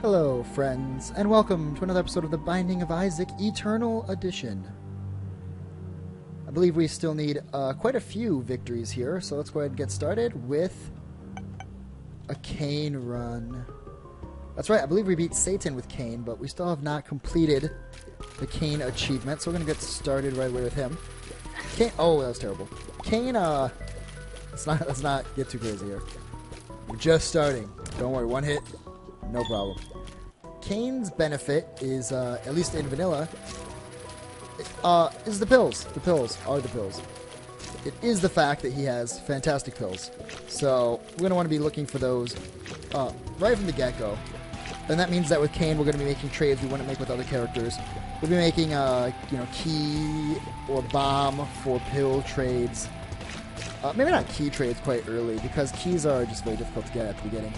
Hello, friends, and welcome to another episode of The Binding of Isaac Eternal Edition. I believe we still need quite a few victories here, so let's go ahead and get started with a CAIN run. That's right, I believe we beat Satan with CAIN, but we still have not completed the CAIN achievement, so we're going to get started right away with him. CAIN, oh, that was terrible. CAIN, let's not get too crazy here. We're just starting. Don't worry, one hit, no problem. CAIN's benefit is, at least in vanilla, is the pills. The pills are the pills. It is the fact that he has fantastic pills. So we're going to want to be looking for those right from the get-go. And that means that with CAIN, we're going to be making trades we wouldn't make with other characters. We'll be making, key or bomb for pill trades. Maybe not key trades quite early, because keys are just very difficult to get at the beginning.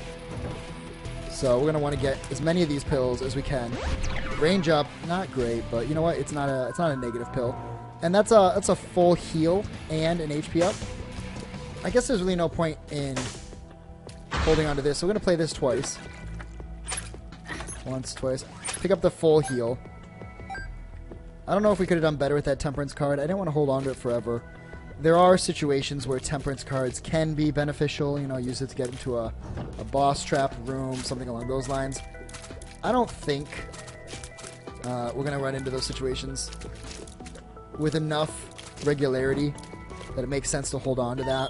So we're going to want to get as many of these pills as we can. Range up, not great, but you know what? It's not a negative pill. And that's a full heal and an HP up. I guess there's really no point in holding on to this, so we're going to play this twice. Once, twice. Pick up the full heal. I don't know if we could have done better with that Temperance card. I didn't want to hold on to it forever. There are situations where Temperance cards can be beneficial. You know, use it to get into a boss trap room, something along those lines. I don't think we're going to run into those situations with enough regularity that it makes sense to hold on to that.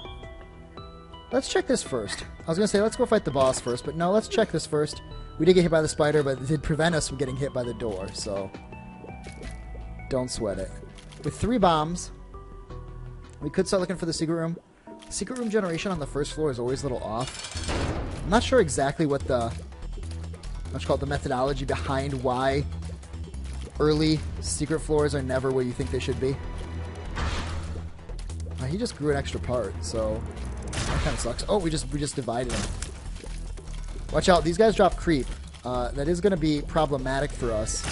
Let's check this first. I was going to say, let's go fight the boss first, but no, let's check this first. We did get hit by the spider, but it did prevent us from getting hit by the door, so don't sweat it. With 3 bombs, we could start looking for the secret room. Secret room generation on the first floor is always a little off. I'm not sure exactly what the methodology behind why early secret floors are never where you think they should be. He just grew an extra part, so that kind of sucks. Oh, we just divided him. Watch out, these guys drop creep. That is going to be problematic for us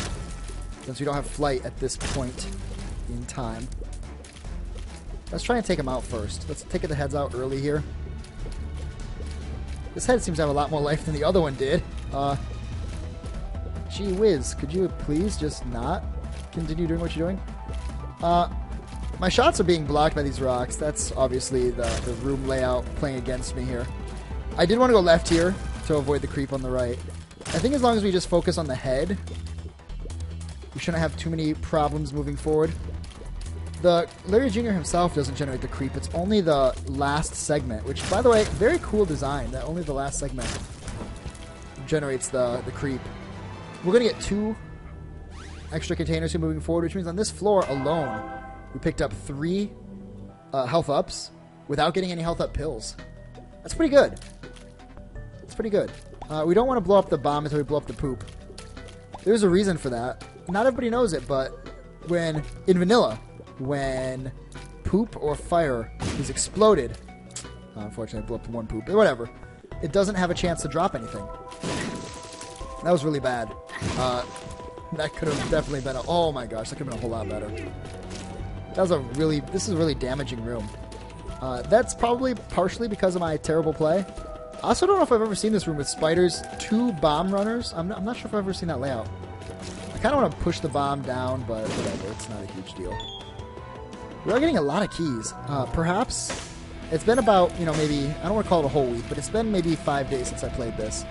since we don't have flight at this point in time. Let's try and take him out first. Let's take the heads out early here. This head seems to have a lot more life than the other one did. Gee whiz, could you please just not continue doing what you're doing? My shots are being blocked by these rocks. That's obviously the room layout playing against me here. I did want to go left here to avoid the creep on the right. I think as long as we just focus on the head, we shouldn't have too many problems moving forward. The Larry Jr. himself doesn't generate the creep. It's only the last segment, which, by the way, very cool design, that only the last segment generates the creep. We're going to get 2 extra containers here moving forward, which means on this floor alone, we picked up 3 health ups without getting any health up pills. That's pretty good. That's pretty good. We don't want to blow up the bomb until we blow up the poop. There's a reason for that. Not everybody knows it, but in vanilla, when poop or fire is exploded, unfortunately I blew up one poop, but whatever, it doesn't have a chance to drop anything. That was really bad. That could have definitely been oh my gosh, that could have been a whole lot better. This is a really damaging room. That's probably partially because of my terrible play. I also don't know if I've ever seen this room with spiders, 2 bomb runners. I'm not sure if I've ever seen that layout. I kind of want to push the bomb down, but whatever, it's not a huge deal. We are getting a lot of keys. Perhaps it's been about, maybe, I don't want to call it a whole week, but it's been maybe 5 days since I played this.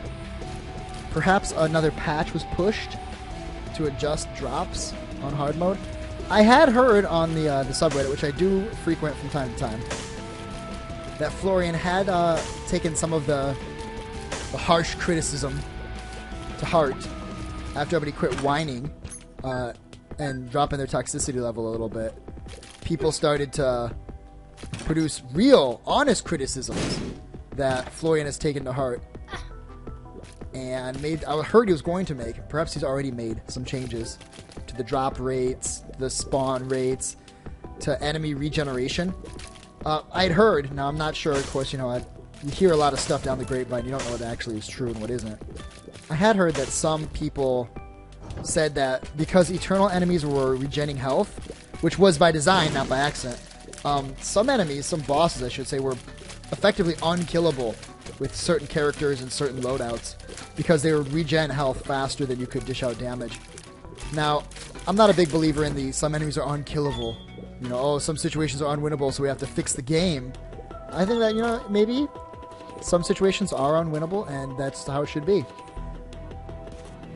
Perhaps another patch was pushed to adjust drops on hard mode. I had heard on the subreddit, which I do frequent from time to time, that Florian had taken some of the harsh criticism to heart after everybody quit whining and dropping their toxicity level a little bit. People started to produce real, honest criticisms that Florian has taken to heart. And I heard he was going to make, perhaps he's already made some changes to the drop rates, the spawn rates, to enemy regeneration. I'd heard, now I'm not sure, of course, you hear a lot of stuff down the grapevine, you don't know what actually is true and what isn't. I had heard that some people said that because eternal enemies were regenerating health, which was by design, not by accident, some enemies, some bosses I should say, were effectively unkillable with certain characters and certain loadouts because they would regen health faster than you could dish out damage. Now, I'm not a big believer in the some enemies are unkillable. You know, oh, some situations are unwinnable, so we have to fix the game. I think that, you know, maybe some situations are unwinnable, and that's how it should be.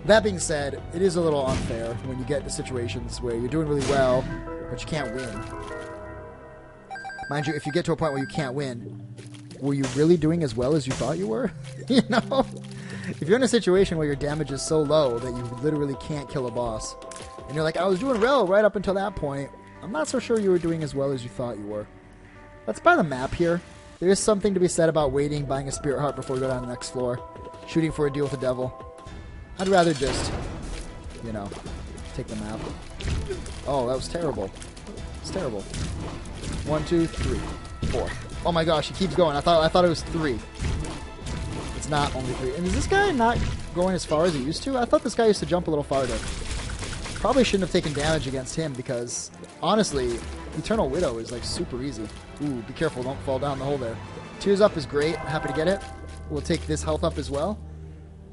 That being said, it is a little unfair when you get into situations where you're doing really well, but you can't win. Mind you, if you get to a point where you can't win, were you really doing as well as you thought you were? You know? If you're in a situation where your damage is so low that you literally can't kill a boss, and you're like, I was doing well right up until that point, I'm not so sure you were doing as well as you thought you were. Let's buy the map here. There is something to be said about waiting, buying a spirit heart before we go down to the next floor, shooting for a deal with the devil. I'd rather just, you know, take the map. Oh, that was terrible. It's terrible. 1, 2, 3, 4. Oh my gosh, he keeps going. I thought it was 3. It's not only 3. And is this guy not going as far as he used to? I thought this guy used to jump a little farther. Probably shouldn't have taken damage against him because, honestly, Eternal Widow is like super easy. Ooh, be careful, don't fall down the hole there. Tears up is great. Happy to get it. We'll take this health up as well.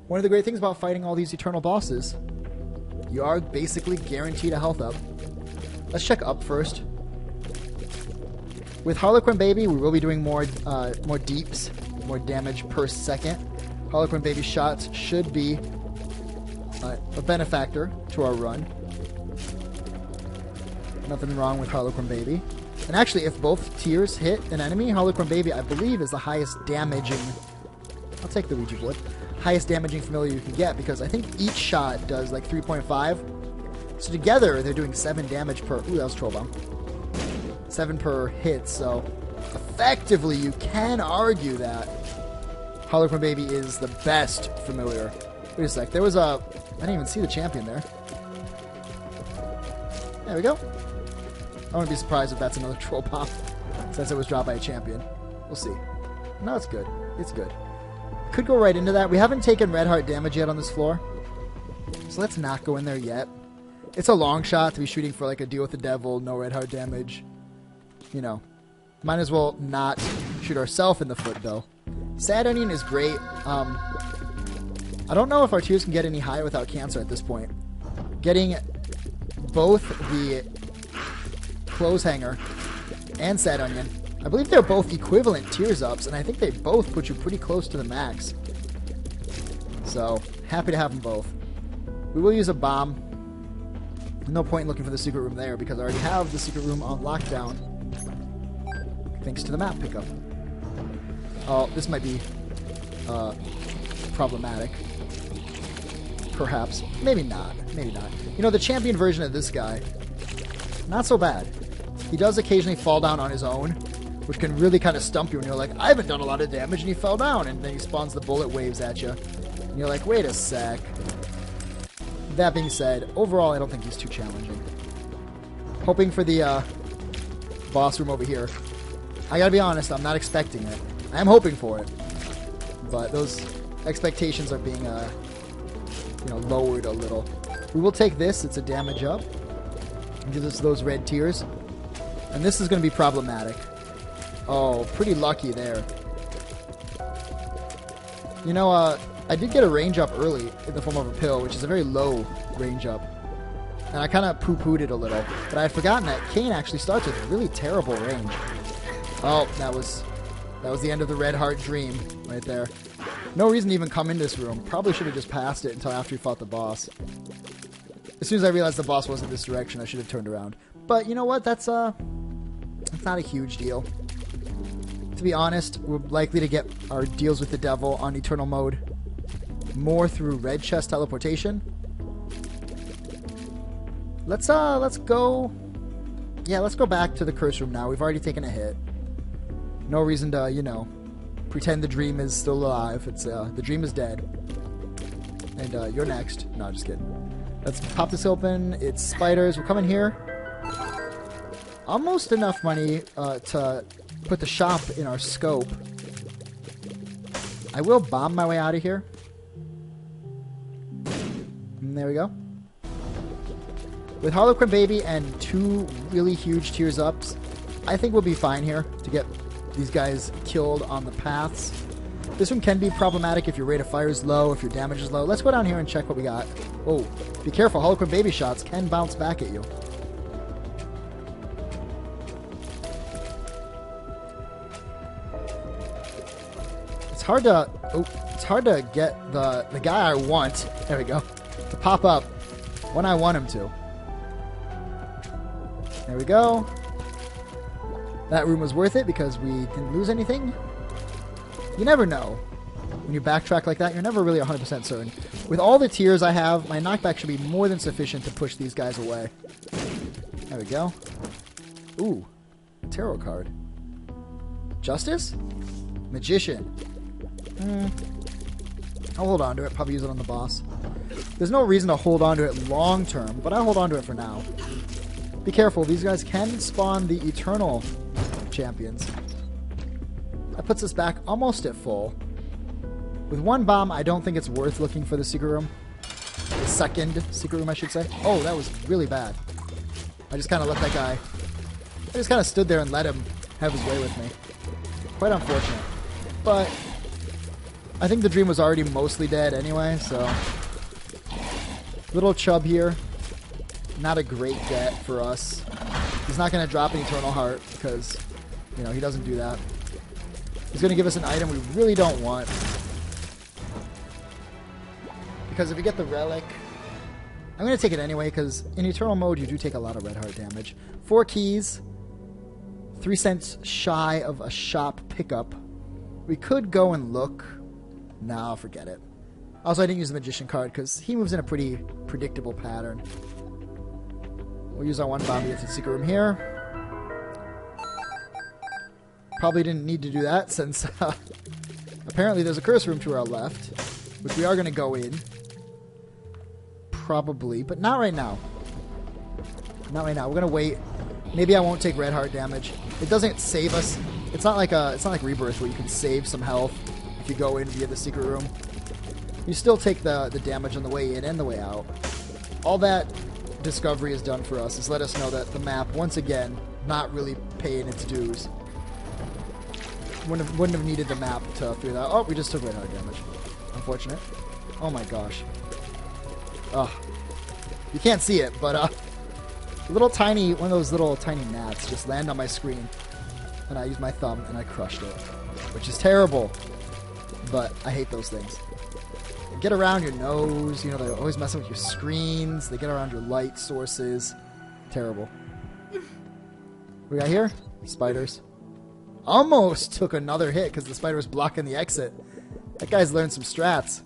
One of the great things about fighting all these eternal bosses, you are basically guaranteed a health up. Let's check up first. With Harlequin Baby, we will be doing more deeps, more damage per second. Harlequin Baby shots should be a benefactor to our run. Nothing wrong with Harlequin Baby. And actually, if both tiers hit an enemy, Harlequin Baby, I believe, is the highest damaging... I'll take the Ouija board. Highest damaging familiar you can get, because I think each shot does like 3.5. So together, they're doing 7 damage per... Ooh, that was Troll Bomb. 7 per hit, so effectively you can argue that Harlequin Baby is the best familiar. Wait a sec, there was a... I didn't even see the champion there. There we go. I wouldn't be surprised if that's another Troll Bomb, since it was dropped by a champion. We'll see. No, it's good. It's good. Could go right into that. We haven't taken red heart damage yet on this floor, so let's not go in there yet. It's a long shot to be shooting for like a deal with the devil, no red heart damage. You know, might as well not shoot ourselves in the foot though. Sad Onion is great. I don't know if our tiers can get any higher without cancer at this point. Getting both the Clothes Hanger and Sad Onion, I believe they're both equivalent tiers ups, and I think they both put you pretty close to the max. So, happy to have them both. We will use a bomb. No point in looking for the secret room there, because I already have the secret room on lockdown. Thanks to the map pickup. Oh, this might be problematic. Perhaps. Maybe not. Maybe not. You know, the champion version of this guy, not so bad. He does occasionally fall down on his own, which can really kind of stump you, and you're like, I haven't done a lot of damage, and he fell down, and then he spawns the bullet waves at you. And you're like, wait a sec. That being said, overall, I don't think he's too challenging. Hoping for the boss room over here. I gotta be honest, I'm not expecting it. I am hoping for it. But those expectations are being, lowered a little. We will take this. It's a damage up. Gives us those red tiers. And this is going to be problematic. Oh, pretty lucky there. You know, I did get a range up early in the form of a pill, which is a very low range up. And I kind of poo-pooed it a little. But I had forgotten that CAIN actually starts with a really terrible range. Oh, that was the end of the red heart dream right there. No reason to even come in this room. Probably should have just passed it until after we fought the boss. As soon as I realized the boss wasn't this direction, I should have turned around. But you know what? That's not a huge deal. To be honest, we're likely to get our deals with the devil on Eternal Mode more through red chest teleportation. Let's go. Yeah, let's go back to the curse room now. We've already taken a hit. No reason to, pretend the dream is still alive. It's the dream is dead. And you're next. No, just kidding. Let's pop this open. It's spiders. We'll come in here. Almost enough money to put the shop in our scope. I will bomb my way out of here. And there we go. With Harlequin Baby and 2 really huge tiers ups, I think we'll be fine here to get these guys killed on the paths. This room can be problematic if your rate of fire is low, if your damage is low. Let's go down here and check what we got. Oh, be careful. HARLEQUIN baby shots can bounce back at you. It's hard to get the guy I want, there we go, to pop up when I want him to. There we go. That room was worth it because we didn't lose anything. You never know. When you backtrack like that, you're never really 100% certain. With all the tiers I have, my knockback should be more than sufficient to push these guys away. There we go. Ooh, tarot card. Justice? Magician. I'll hold on to it, probably use it on the boss. There's no reason to hold on to it long term, but I'll hold on to it for now. Be careful, these guys can spawn the eternal champions. That puts us back almost at full. With one bomb, I don't think it's worth looking for the secret room. The second secret room, I should say. Oh, that was really bad. I just kind of let that guy... I just kind of stood there and let him have his way with me. Quite unfortunate. But I think the dream was already mostly dead anyway, so... Little Chub here. Not a great get for us. He's not going to drop an Eternal Heart because, you know, he doesn't do that. He's going to give us an item we really don't want. Because if we get the Relic... I'm going to take it anyway because in Eternal mode you do take a lot of red heart damage. 4 keys. 3 cents shy of a shop pickup. We could go and look. No, forget it. Also, I didn't use the Magician card because he moves in a pretty predictable pattern. We'll use our one bomb to get to the secret room here. Probably didn't need to do that since apparently there's a curse room to our left, which we are going to go in. Probably, but not right now. Not right now. We're going to wait. Maybe I won't take red heart damage. It doesn't save us. It's not like Rebirth where you can save some health if you go in via the secret room. You still take the damage on the way in and the way out. All that Discovery has done for us is let us know that the map, once again, not really paying its dues. Wouldn't have needed the map to figure that out. Oh, we just took red heart damage. Unfortunate. Oh my gosh. Ugh. You can't see it, but one of those little tiny gnats just land on my screen. And I used my thumb and I crushed it. Which is terrible. But I hate those things. They get around your nose, you know, they're always messing with your screens. They get around your light sources. Terrible. What we got here? Spiders. Almost took another hit because the spider was blocking the exit. That guy's learned some strats.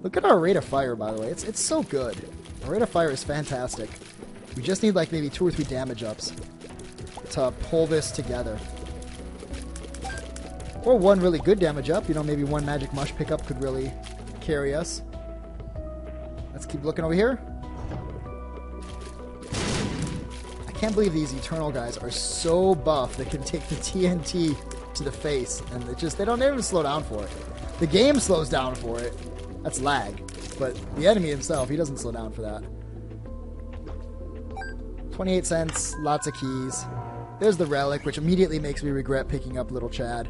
Look at our rate of fire, by the way. It's so good. Our rate of fire is fantastic. We just need like maybe 2 or 3 damage ups to pull this together. Or 1 really good damage up. You know, maybe 1 magic mush pickup could really carry us. Let's keep looking over here. I can't believe these Eternal guys are so buff they can take the TNT to the face, and they don't even slow down for it. The game slows down for it. That's lag. But the enemy himself, he doesn't slow down for that. 28 cents, lots of keys. There's the Relic, which immediately makes me regret picking up Little Chad.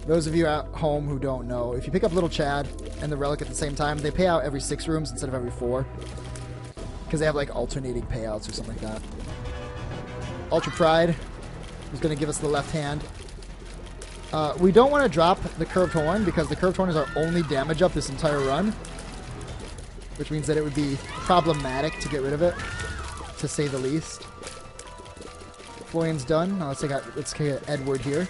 Those of you at home who don't know, if you pick up Little Chad and the Relic at the same time, they pay out every 6 rooms instead of every 4. Because they have like alternating payouts or something like that. Ultra Pride is going to give us the left hand. We don't want to drop the Curved Horn because the Curved Horn is our only damage up this entire run. Which means that it would be problematic to get rid of it, to say the least. Florian's done. Now let's take Edward here.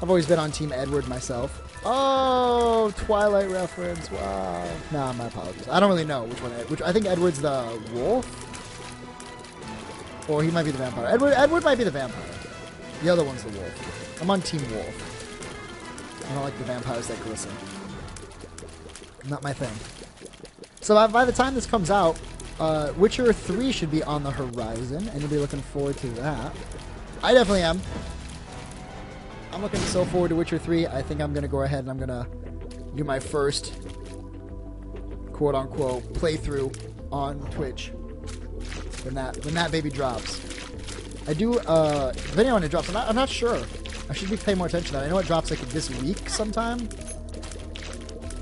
I've always been on Team Edward myself. Oh, Twilight reference. Wow. Nah, my apologies. I don't really know which one. I think Edward's the wolf, or he might be the vampire. Edward might be the vampire. The other one's the wolf. I'm on Team Wolf. I don't like the vampires that glisten. Not my thing. So by the time this comes out, Witcher 3 should be on the horizon. Anybody looking forward to that? I definitely am. I'm looking so forward to Witcher 3. I think I'm going to go ahead and I'm going to do my first quote-unquote playthrough on Twitch when that baby drops. I do, depending on when it drops, I'm not sure. I should be paying more attention to that. I know it drops like this week sometime.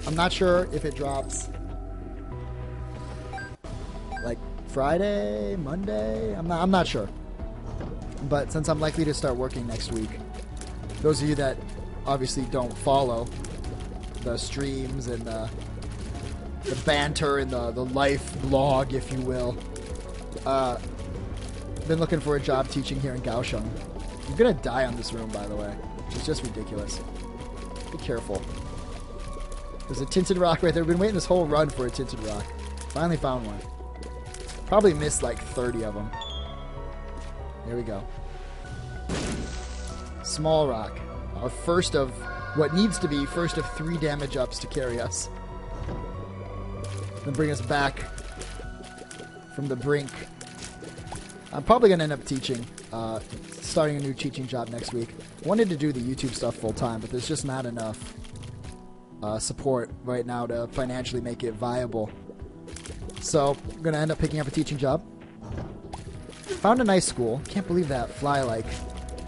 I'm not sure if it drops like Friday, Monday. I'm not sure. But since I'm likely to start working next week, those of you that obviously don't follow the streams and the banter and the life vlog, if you will, been looking for a job teaching here in Kaohsiung. I'm gonna die on this room, by the way. It's just ridiculous. Be careful. There's a tinted rock right there. We've been waiting this whole run for a tinted rock. Finally found one. Probably missed like 30 of them. There we go. Small rock. Our first of what needs to be first of 3 damage ups to carry us. And bring us back from the brink. I'm probably going to end up teaching. Starting a new teaching job next week. Wanted to do the YouTube stuff full time, but there's just not enough support right now to financially make it viable. So I'm going to end up picking up a teaching job. Found a nice school. Can't believe that fly like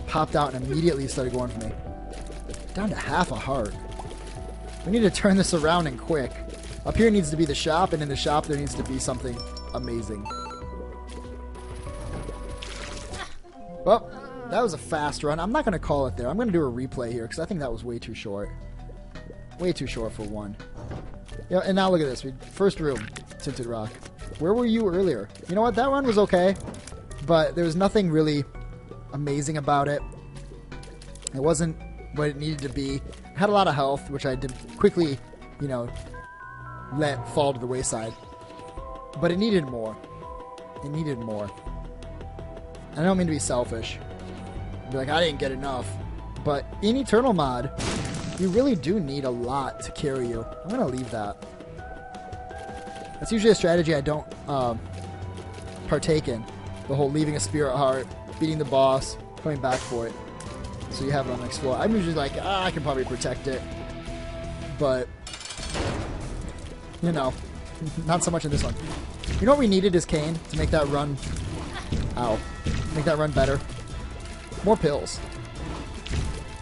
popped out and immediately started going for me. Down to half a heart. We need to turn this around and quick. Up here needs to be the shop, and in the shop there needs to be something amazing. Well, that was a fast run. I'm not going to call it there. I'm going to do a replay here because I think that was way too short. Way too short for one. Yeah, and now look at this. First room, tinted rock. Where were you earlier? You know what? That run was okay, but there was nothing really amazing about it. It wasn't what it needed to be. It had a lot of health, which I did quickly, you know, let fall to the wayside. But it needed more. It needed more. I don't mean to be selfish. Be like, I didn't get enough. But in Eternal Mod, you really do need a lot to carry you. I'm going to leave that. That's usually a strategy I don't partake in. The whole leaving a Spirit Heart, beating the boss, coming back for it. So you have it on the next floor. I'm usually like, I can probably protect it. But, you know, not so much in this one. You know what we needed is CAIN to make that run... Ow. Make that run better. More pills.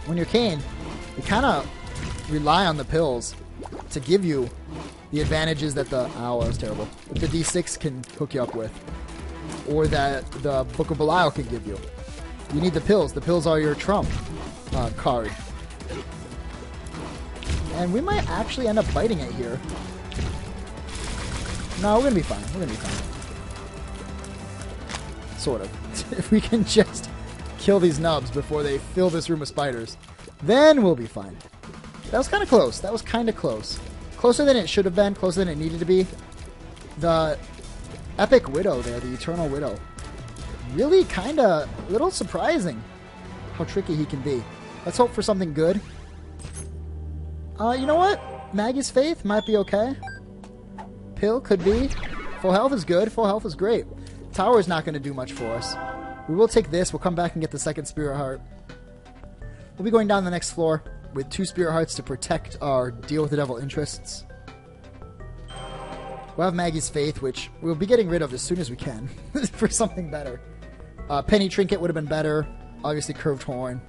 When you're CAIN, you kind of rely on the pills to give you the advantages that the... Ow, that was terrible. That the D6 can hook you up with. Or that the Book of Belial can give you. You need the pills. The pills are your trump card. And we might actually end up biting it here. No, we're going to be fine. We're going to be fine. Sort of. If we can just kill these nubs before they fill this room with spiders, then we'll be fine. That was kind of close. That was kind of close. Closer than it should have been. Closer than it needed to be. The Epic Widow there, the Eternal Widow. Really kind of a little surprising how tricky he can be. Let's hope for something good. You know what? Maggie's Faith might be okay. Pill could be. Full health is good. Full health is great. Tower is not going to do much for us. We will take this. We'll come back and get the second Spirit Heart. We'll be going down the next floor with 2 Spirit Hearts to protect our Deal with the Devil interests. We'll have Maggie's Faith, which we'll be getting rid of as soon as we can for something better. Penny Trinket would have been better. Obviously, Curved Horn.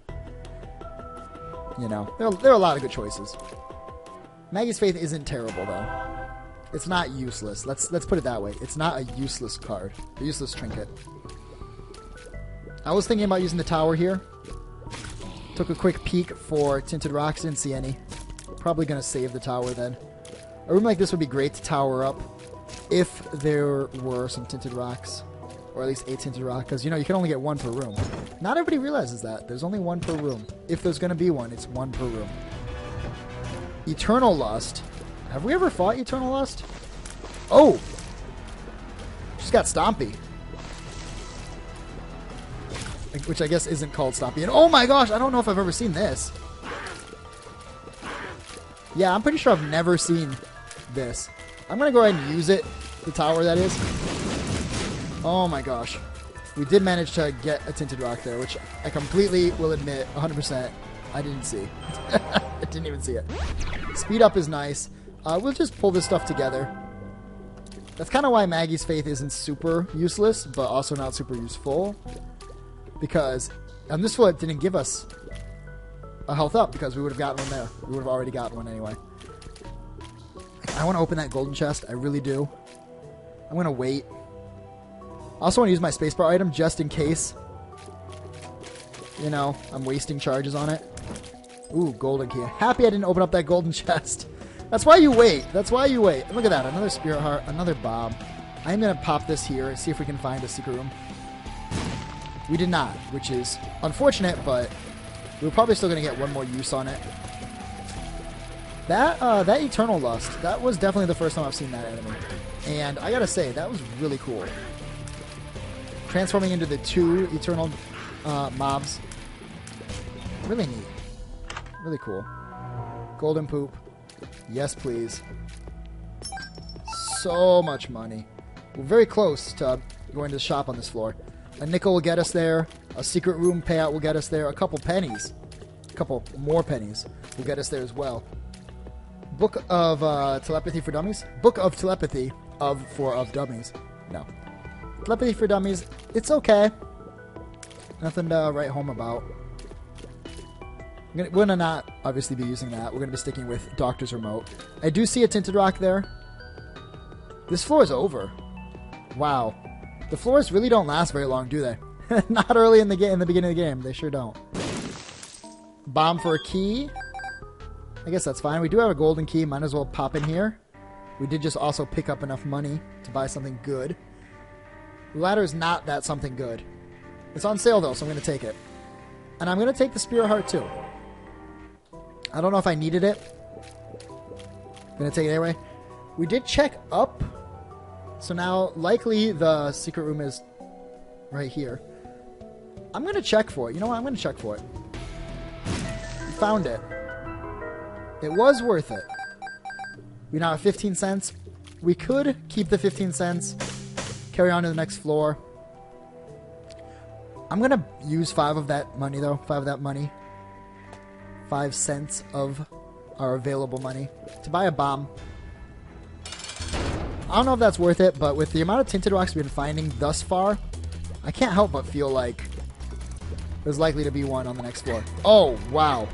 You know, there are a lot of good choices. Maggie's Faith isn't terrible, though. It's not useless. Let's put it that way. It's not a useless card. A useless trinket. I was thinking about using the tower here. Took a quick peek for Tinted Rocks. Didn't see any. Probably going to save the tower then. A room like this would be great to tower up if there were some Tinted Rocks. Or at least a Tinted Rock. Because, you know, you can only get 1 per room. Not everybody realizes that. There's only 1 per room. If there's going to be one, it's 1 per room. Eternal Lust. Have we ever fought Eternal Lust? Oh! She's got Stompy. Which I guess isn't called Stompy. And oh my gosh, I don't know if I've ever seen this. Yeah, I'm pretty sure I've never seen this. I'm going to go ahead and use it. The tower, that is. Oh my gosh. We did manage to get a Tinted Rock there, which I completely will admit, 100%, I didn't see. I didn't even see it. Speed up is nice. We'll just pull this stuff together. That's kind of why Maggie's Faith isn't super useless, but also not super useful. Because on this floor, it didn't give us a health up because we would have gotten one there. We would have already gotten one anyway. I want to open that golden chest. I really do. I'm going to wait. I also want to use my spacebar item just in case. You know, I'm wasting charges on it. Ooh, golden key. Happy I didn't open up that golden chest. That's why you wait. That's why you wait. And look at that. Another spirit heart. Another bomb. I'm going to pop this here and see if we can find a secret room. We did not, which is unfortunate, but we're probably still going to get one more use on it. That Eternal Lust, that was definitely the first time I've seen that enemy. And I gotta say, that was really cool. Transforming into the 2 Eternal mobs. Really neat. Really cool. Golden poop. Yes, please. So much money. We're very close to going to the shop on this floor. A nickel will get us there. A secret room payout will get us there. A couple pennies. A couple more pennies will get us there as well. Book of Telepathy for Dummies? Book of Telepathy of Dummies. No. Telepathy for Dummies. It's okay. Nothing to write home about. We're going to not obviously be using that. We're going to be sticking with Doctor's Remote. I do see a Tinted Rock there. This floor is over. Wow. The floors really don't last very long, do they? Not early in the beginning of the game. They sure don't. Bomb for a key. I guess that's fine. We do have a golden key. Might as well pop in here. We did just also pick up enough money to buy something good. The ladder is not that something good. It's on sale, though, so I'm going to take it. And I'm going to take the Spirit Heart, too. I don't know if I needed it. I'm going to take it anyway. We did check up. So now, likely, the secret room is right here. I'm going to check for it. You know what? I'm going to check for it. Found it. It was worth it. We now have 15 cents. We could keep the 15 cents. Carry on to the next floor. I'm going to use 5 of that money, though. 5 of that money. 5 cents of our available money to buy a bomb. I don't know if that's worth it, but with the amount of Tinted Rocks we've been finding thus far, I can't help but feel like there's likely to be one on the next floor. Oh, wow.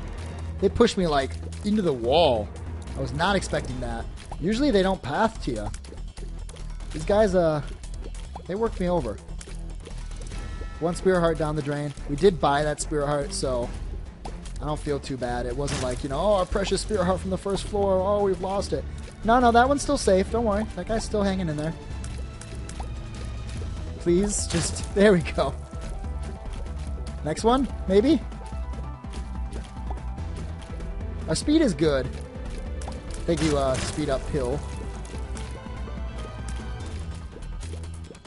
They pushed me, like, into the wall. I was not expecting that. Usually they don't path to you. These guys, they worked me over. 1 Spirit Heart down the drain. We did buy that Spirit Heart, so I don't feel too bad. It wasn't like, you know, oh, our precious Spirit Heart from the first floor. Oh, we've lost it. No, that one's still safe. Don't worry. That guy's still hanging in there. Please, just... There we go. Next one? Maybe? Our speed is good. Thank you, Speed Up Hill.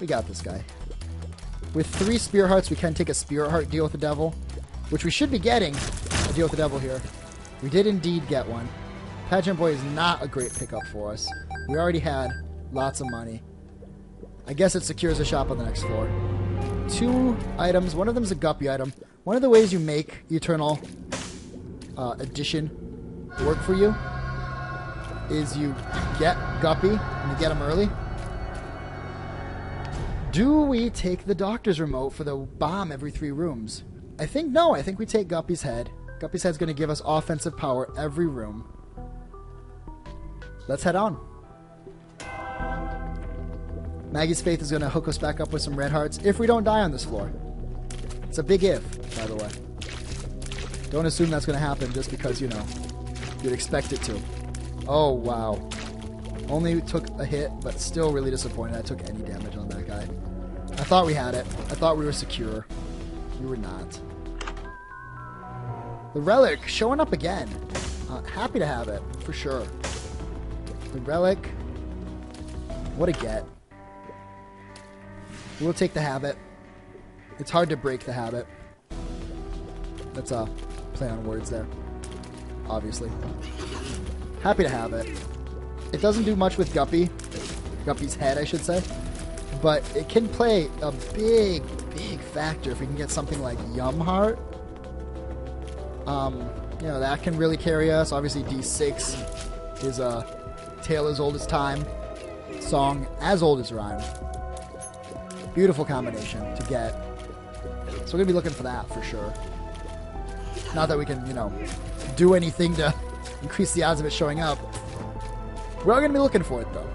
We got this guy. With 3 Spirit Hearts, we can take a Spirit Heart deal with the devil, which we should be getting a deal with the devil here. We did indeed get one. Pageant Boy is not a great pickup for us. We already had lots of money. I guess it secures a shop on the next floor. 2 items. One of them is a guppy item. One of the ways you make Eternal Edition work for you is you get guppy and you get them early. Do we take the Doctor's Remote for the bomb every 3 rooms? I think no. I think we take Guppy's Head. Guppy's Head's going to give us offensive power every room. Let's head on. Maggie's Faith is going to hook us back up with some red hearts if we don't die on this floor. It's a big if, by the way. Don't assume that's going to happen just because, you know, you'd expect it to. Oh, wow. Only took a hit, but still really disappointed I took any damage on that guy. I thought we had it. I thought we were secure. We were not. The Relic showing up again. Happy to have it, for sure. The Relic. What a get. We'll take the habit. It's hard to break the habit. That's a play on words there. Obviously. Happy to have it. It doesn't do much with Guppy. Guppy's head, I should say. But it can play a big, big factor if we can get something like Yum Heart. You know, that can really carry us. Obviously, D6 is a tale as old as time. Song as old as rhyme. Beautiful combination to get. So we're going to be looking for that for sure. Not that we can, you know, do anything to increase the odds of it showing up. We're all going to be looking for it, though.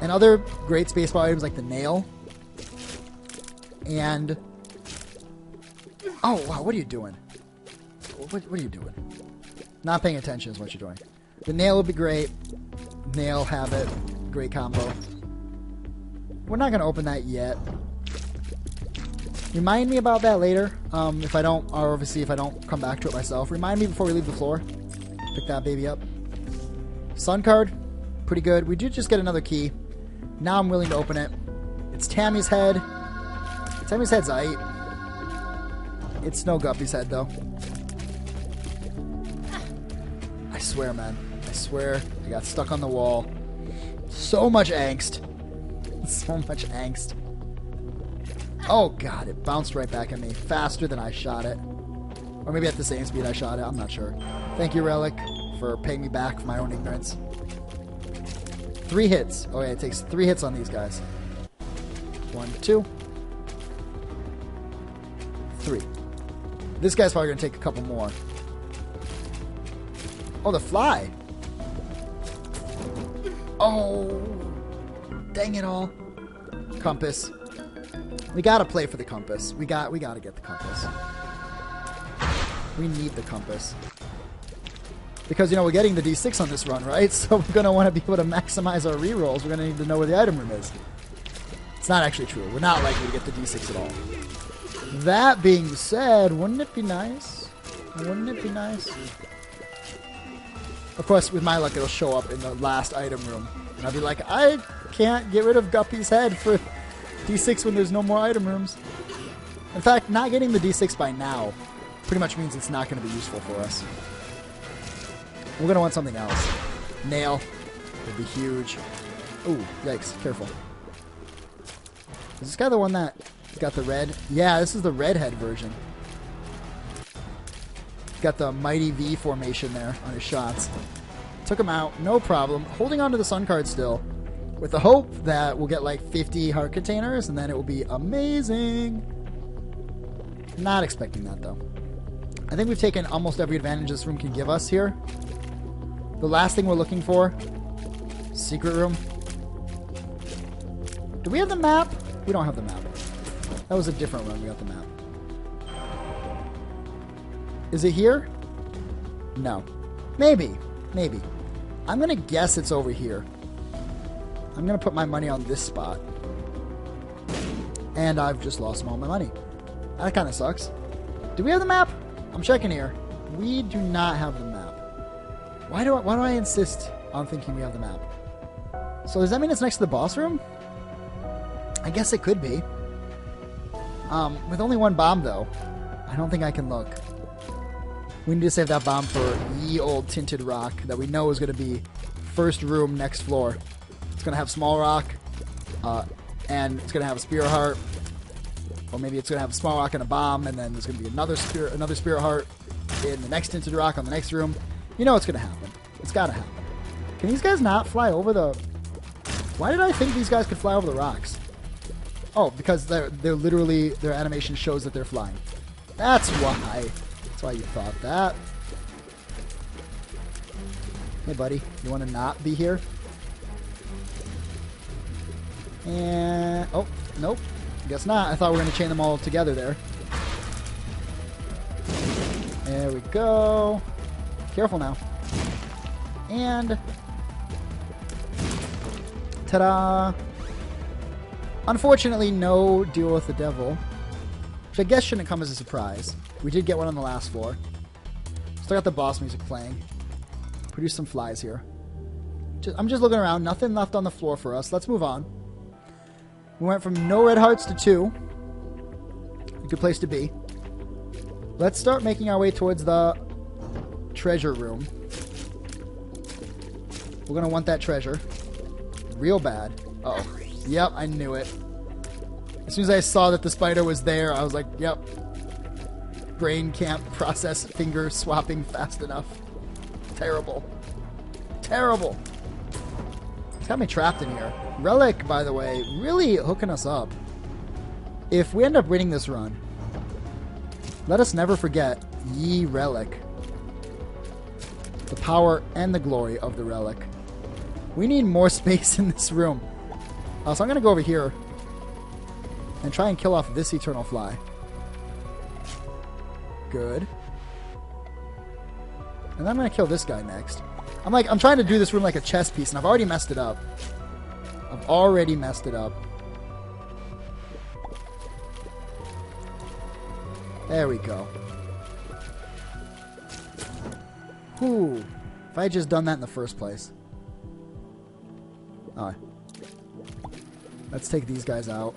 And other great space bar items like the nail. And... oh, wow, what are you doing? What are you doing? Not paying attention is what you're doing. The nail would be great. Nail, have it. Great combo. We're not going to open that yet. Remind me about that later. If I don't, or obviously if I don't come back to it myself. Remind me before we leave the floor. Pick that baby up. Sun card. Pretty good. We did just get another key. Now I'm willing to open it. It's Tammy's head. Tammy's head's aight. It's no Guppy's head, though. I swear, man. I swear. I got stuck on the wall. So much angst. So much angst. Oh, God. It bounced right back at me. Faster than I shot it. Or maybe at the same speed I shot it. I'm not sure. Thank you, Relic, for paying me back for my own ignorance. 3 hits. Oh, yeah. It takes 3 hits on these guys. 1, 2. 3. This guy's probably going to take a couple more. Oh, the fly. Oh. Dang it all. Compass. We got to play for the compass. We got to get the compass. We need the compass. Because, you know, we're getting the D6 on this run, right? So we're going to want to be able to maximize our rerolls. We're going to need to know where the item room is. It's not actually true. We're not likely to get the D6 at all. That being said, wouldn't it be nice? Wouldn't it be nice? Of course, with my luck, it'll show up in the last item room. And I'll be like, I can't get rid of Guppy's head for D6 when there's no more item rooms. In fact, not getting the D6 by now pretty much means it's not going to be useful for us. We're going to want something else. Nail would be huge. Ooh, yikes. Careful. Is this guy the one that got the red? Yeah, this is the redhead version. Got the mighty V formation there on his shots. Took him out. No problem. Holding on to the sun card still. With the hope that we'll get like 50 heart containers and then it will be amazing. Not expecting that though. I think we've taken almost every advantage this room can give us here. The last thing we're looking for. Secret room. Do we have the map? We don't have the map. That was a different run. We got the map. Is it here? No. Maybe. Maybe. I'm going to guess it's over here. I'm going to put my money on this spot. And I've just lost all my money. That kind of sucks. Do we have the map? I'm checking here. We do not have the map. Why do I insist on thinking we have the map? So does that mean it's next to the boss room? I guess it could be. With only one bomb, though, I don't think I can look. We need to save that bomb for ye old tinted rock that we know is going to be first room, next floor. It's going to have small rock, and it's going to have a spirit heart, or maybe it's going to have a small rock and a bomb, and then there's going to be another spirit heart in the next tinted rock on the next room. You know it's going to happen. It's got to happen. Can these guys not fly over the... Why did I think these guys could fly over the rocks? Oh, because they're literally... Their animation shows that they're flying. That's why. That's why you thought that. Hey, buddy. You want to not be here? And... Oh, nope. Guess not. I thought we were going to chain them all together there. There we go. Careful now. And... ta-da! Unfortunately, no deal with the devil. Which I guess shouldn't come as a surprise. We did get one on the last floor. Still got the boss music playing. Produce some flies here. I'm just looking around. Nothing left on the floor for us. Let's move on. We went from no red hearts to 2. A good place to be. Let's start making our way towards the treasure room. We're going to want that treasure. Real bad. Uh-oh. Yep, I knew it. As soon as I saw that the spider was there, I was like, yep. Brain can't process finger swapping fast enough. Terrible. Terrible. It's got me trapped in here. Relic, by the way, really hooking us up. If we end up winning this run, let us never forget, Ye relic. The power and the glory of the relic. We need more space in this room. So I'm going to go over here and try and kill off this eternal fly. Good. And then I'm going to kill this guy next. I'm trying to do this room like a chess piece, and I've already messed it up. I've already messed it up. There we go. Whew. If I had just done that in the first place. Alright. Let's take these guys out.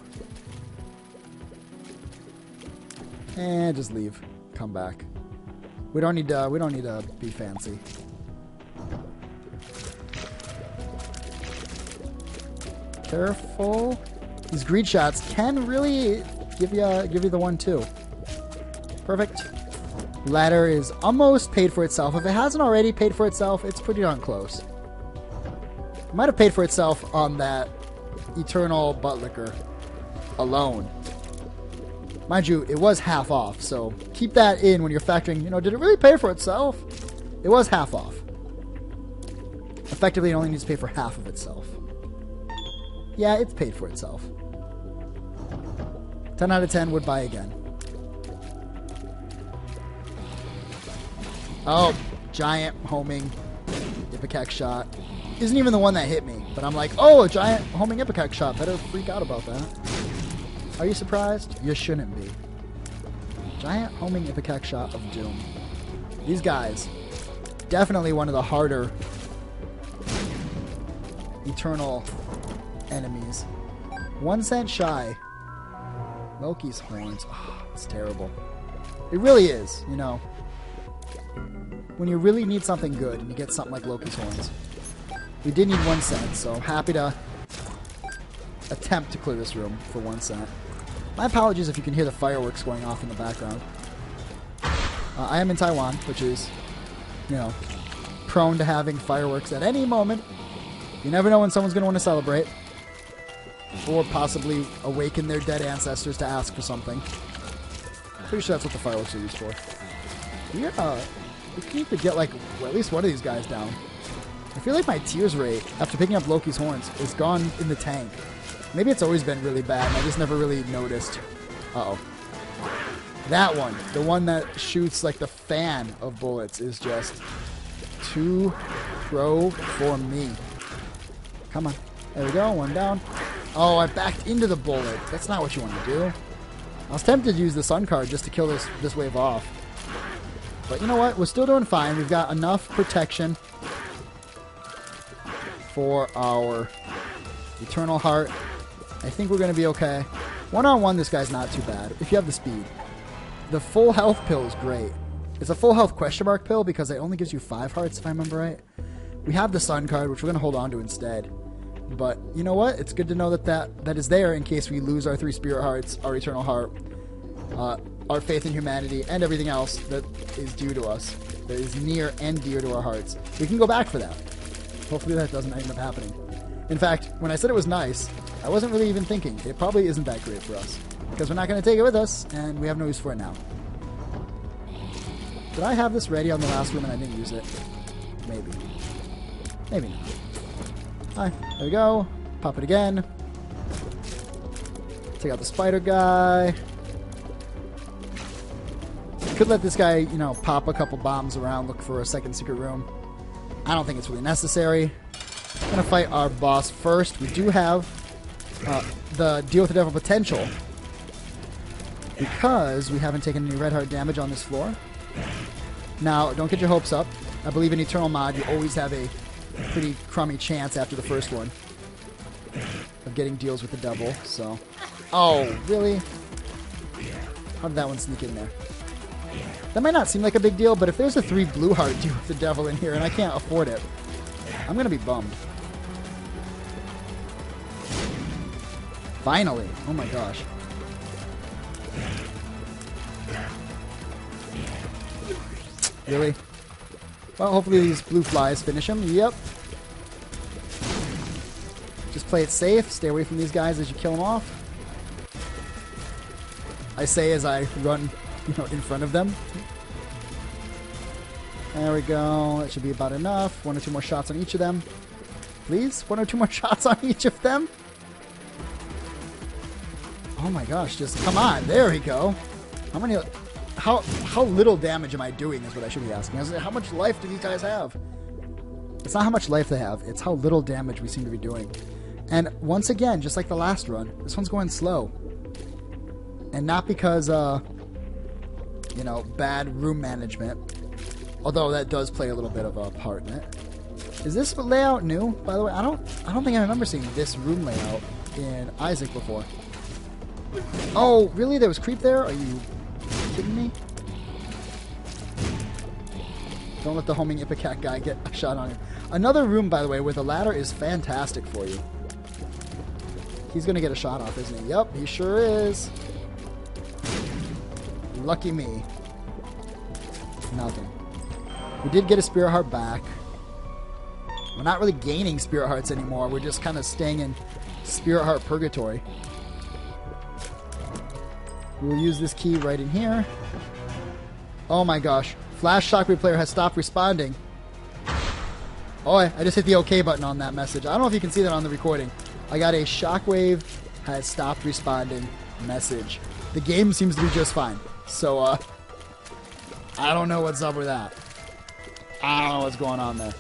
And just leave. Come back. We don't need to be fancy. Careful. These greed shots can really give you the 1-2. Perfect. Ladder is almost paid for itself. If it hasn't already paid for itself, it's pretty darn close. It might have paid for itself on that eternal butt liquor alone. Mind you, it was half off, so keep that in when you're factoring, did it really pay for itself? It was half off. Effectively, it only needs to pay for half of itself. Yeah, it's paid for itself. 10 out of 10 would buy again. Oh, giant homing Ipecac shot. Isn't even the one that hit me, but I'm like, oh, a giant homing Ipecac shot. Better freak out about that. Are you surprised? You shouldn't be. Giant homing Ipecac shot of doom. These guys, definitely one of the harder eternal enemies. 1 cent shy. Loki's horns. Oh, it's terrible. It really is, When you really need something good and you get something like Loki's horns. We did need 1 cent, so happy to attempt to clear this room for 1 cent. My apologies if you can hear the fireworks going off in the background. I am in Taiwan, which is, prone to having fireworks at any moment. You never know when someone's going to want to celebrate. Or possibly awaken their dead ancestors to ask for something. Pretty sure that's what the fireworks are used for. We need to get, at least one of these guys down. I feel like my tears rate, after picking up Loki's horns, is gone in the tank. Maybe it's always been really bad, and I just never really noticed. Uh-oh. That one, the one that shoots like the fan of bullets, is just too pro for me. Come on. There we go, one down. Oh, I backed into the bullet. That's not what you want to do. I was tempted to use the sun card just to kill this wave off. But you know what? We're still doing fine. We've got enough protection for our Eternal Heart. I think we're going to be okay. One-on-one, this guy's not too bad, if you have the speed. The full health pill is great. It's a full health question mark pill because it only gives you 5 hearts, if I remember right. We have the sun card, which we're going to hold on to instead. But you know what? It's good to know that is there in case we lose our 3 spirit hearts, our Eternal Heart, our faith in humanity, and everything else that is due to us, that is near and dear to our hearts. We can go back for that. Hopefully that doesn't end up happening. In fact, when I said it was nice, I wasn't really even thinking. It probably isn't that great for us. Because we're not going to take it with us, and we have no use for it now. Did I have this ready on the last room and I didn't use it? Maybe. Maybe not. Hi, there we go. Pop it again. Take out the spider guy. Could let this guy, pop a couple bombs around, look for a second secret room. I don't think it's really necessary. I'm going to fight our boss first. We do have the Deal with the Devil potential because we haven't taken any red heart damage on this floor. Now, don't get your hopes up. I believe in Eternal Mod, you always have a pretty crummy chance after the first one of getting deals with the devil, so... Oh, really? How did that one sneak in there? That might not seem like a big deal, but if there's a 3 blue heart deal with the devil in here and I can't afford it, I'm going to be bummed. Finally. Oh my gosh. Really? Well, hopefully these blue flies finish him. Yep. Just play it safe. Stay away from these guys as you kill them off. I say as I run, in front of them. There we go. That should be about enough. 1 or 2 more shots on each of them. Please? 1 or 2 more shots on each of them? Oh my gosh, just come on. There we go. How many... How little damage am I doing is what I should be asking. How much life do these guys have? It's not how much life they have. It's how little damage we seem to be doing. And once again, just like the last run, this one's going slow. And not because, you know, bad room management. Although that does play a little bit of a part in it. Is this layout new, by the way? I don't think I remember seeing this room layout in Isaac before. Oh, really? There was creep there? Are you kidding me? Don't let the homing Ipecac guy get a shot on you. Another room, by the way, with a ladder is fantastic for you. He's going to get a shot off, isn't he? Yep, he sure is. Lucky me. Nothing. We did get a Spirit Heart back. We're not really gaining Spirit Hearts anymore. We're just kind of staying in Spirit Heart purgatory. We'll use this key right in here. Oh my gosh. Flash Shockwave player has stopped responding. Oh, I just hit the OK button on that message. I don't know if you can see that on the recording. I got a Shockwave has stopped responding message. The game seems to be just fine. So, I don't know what's up with that. I don't know what's going on there.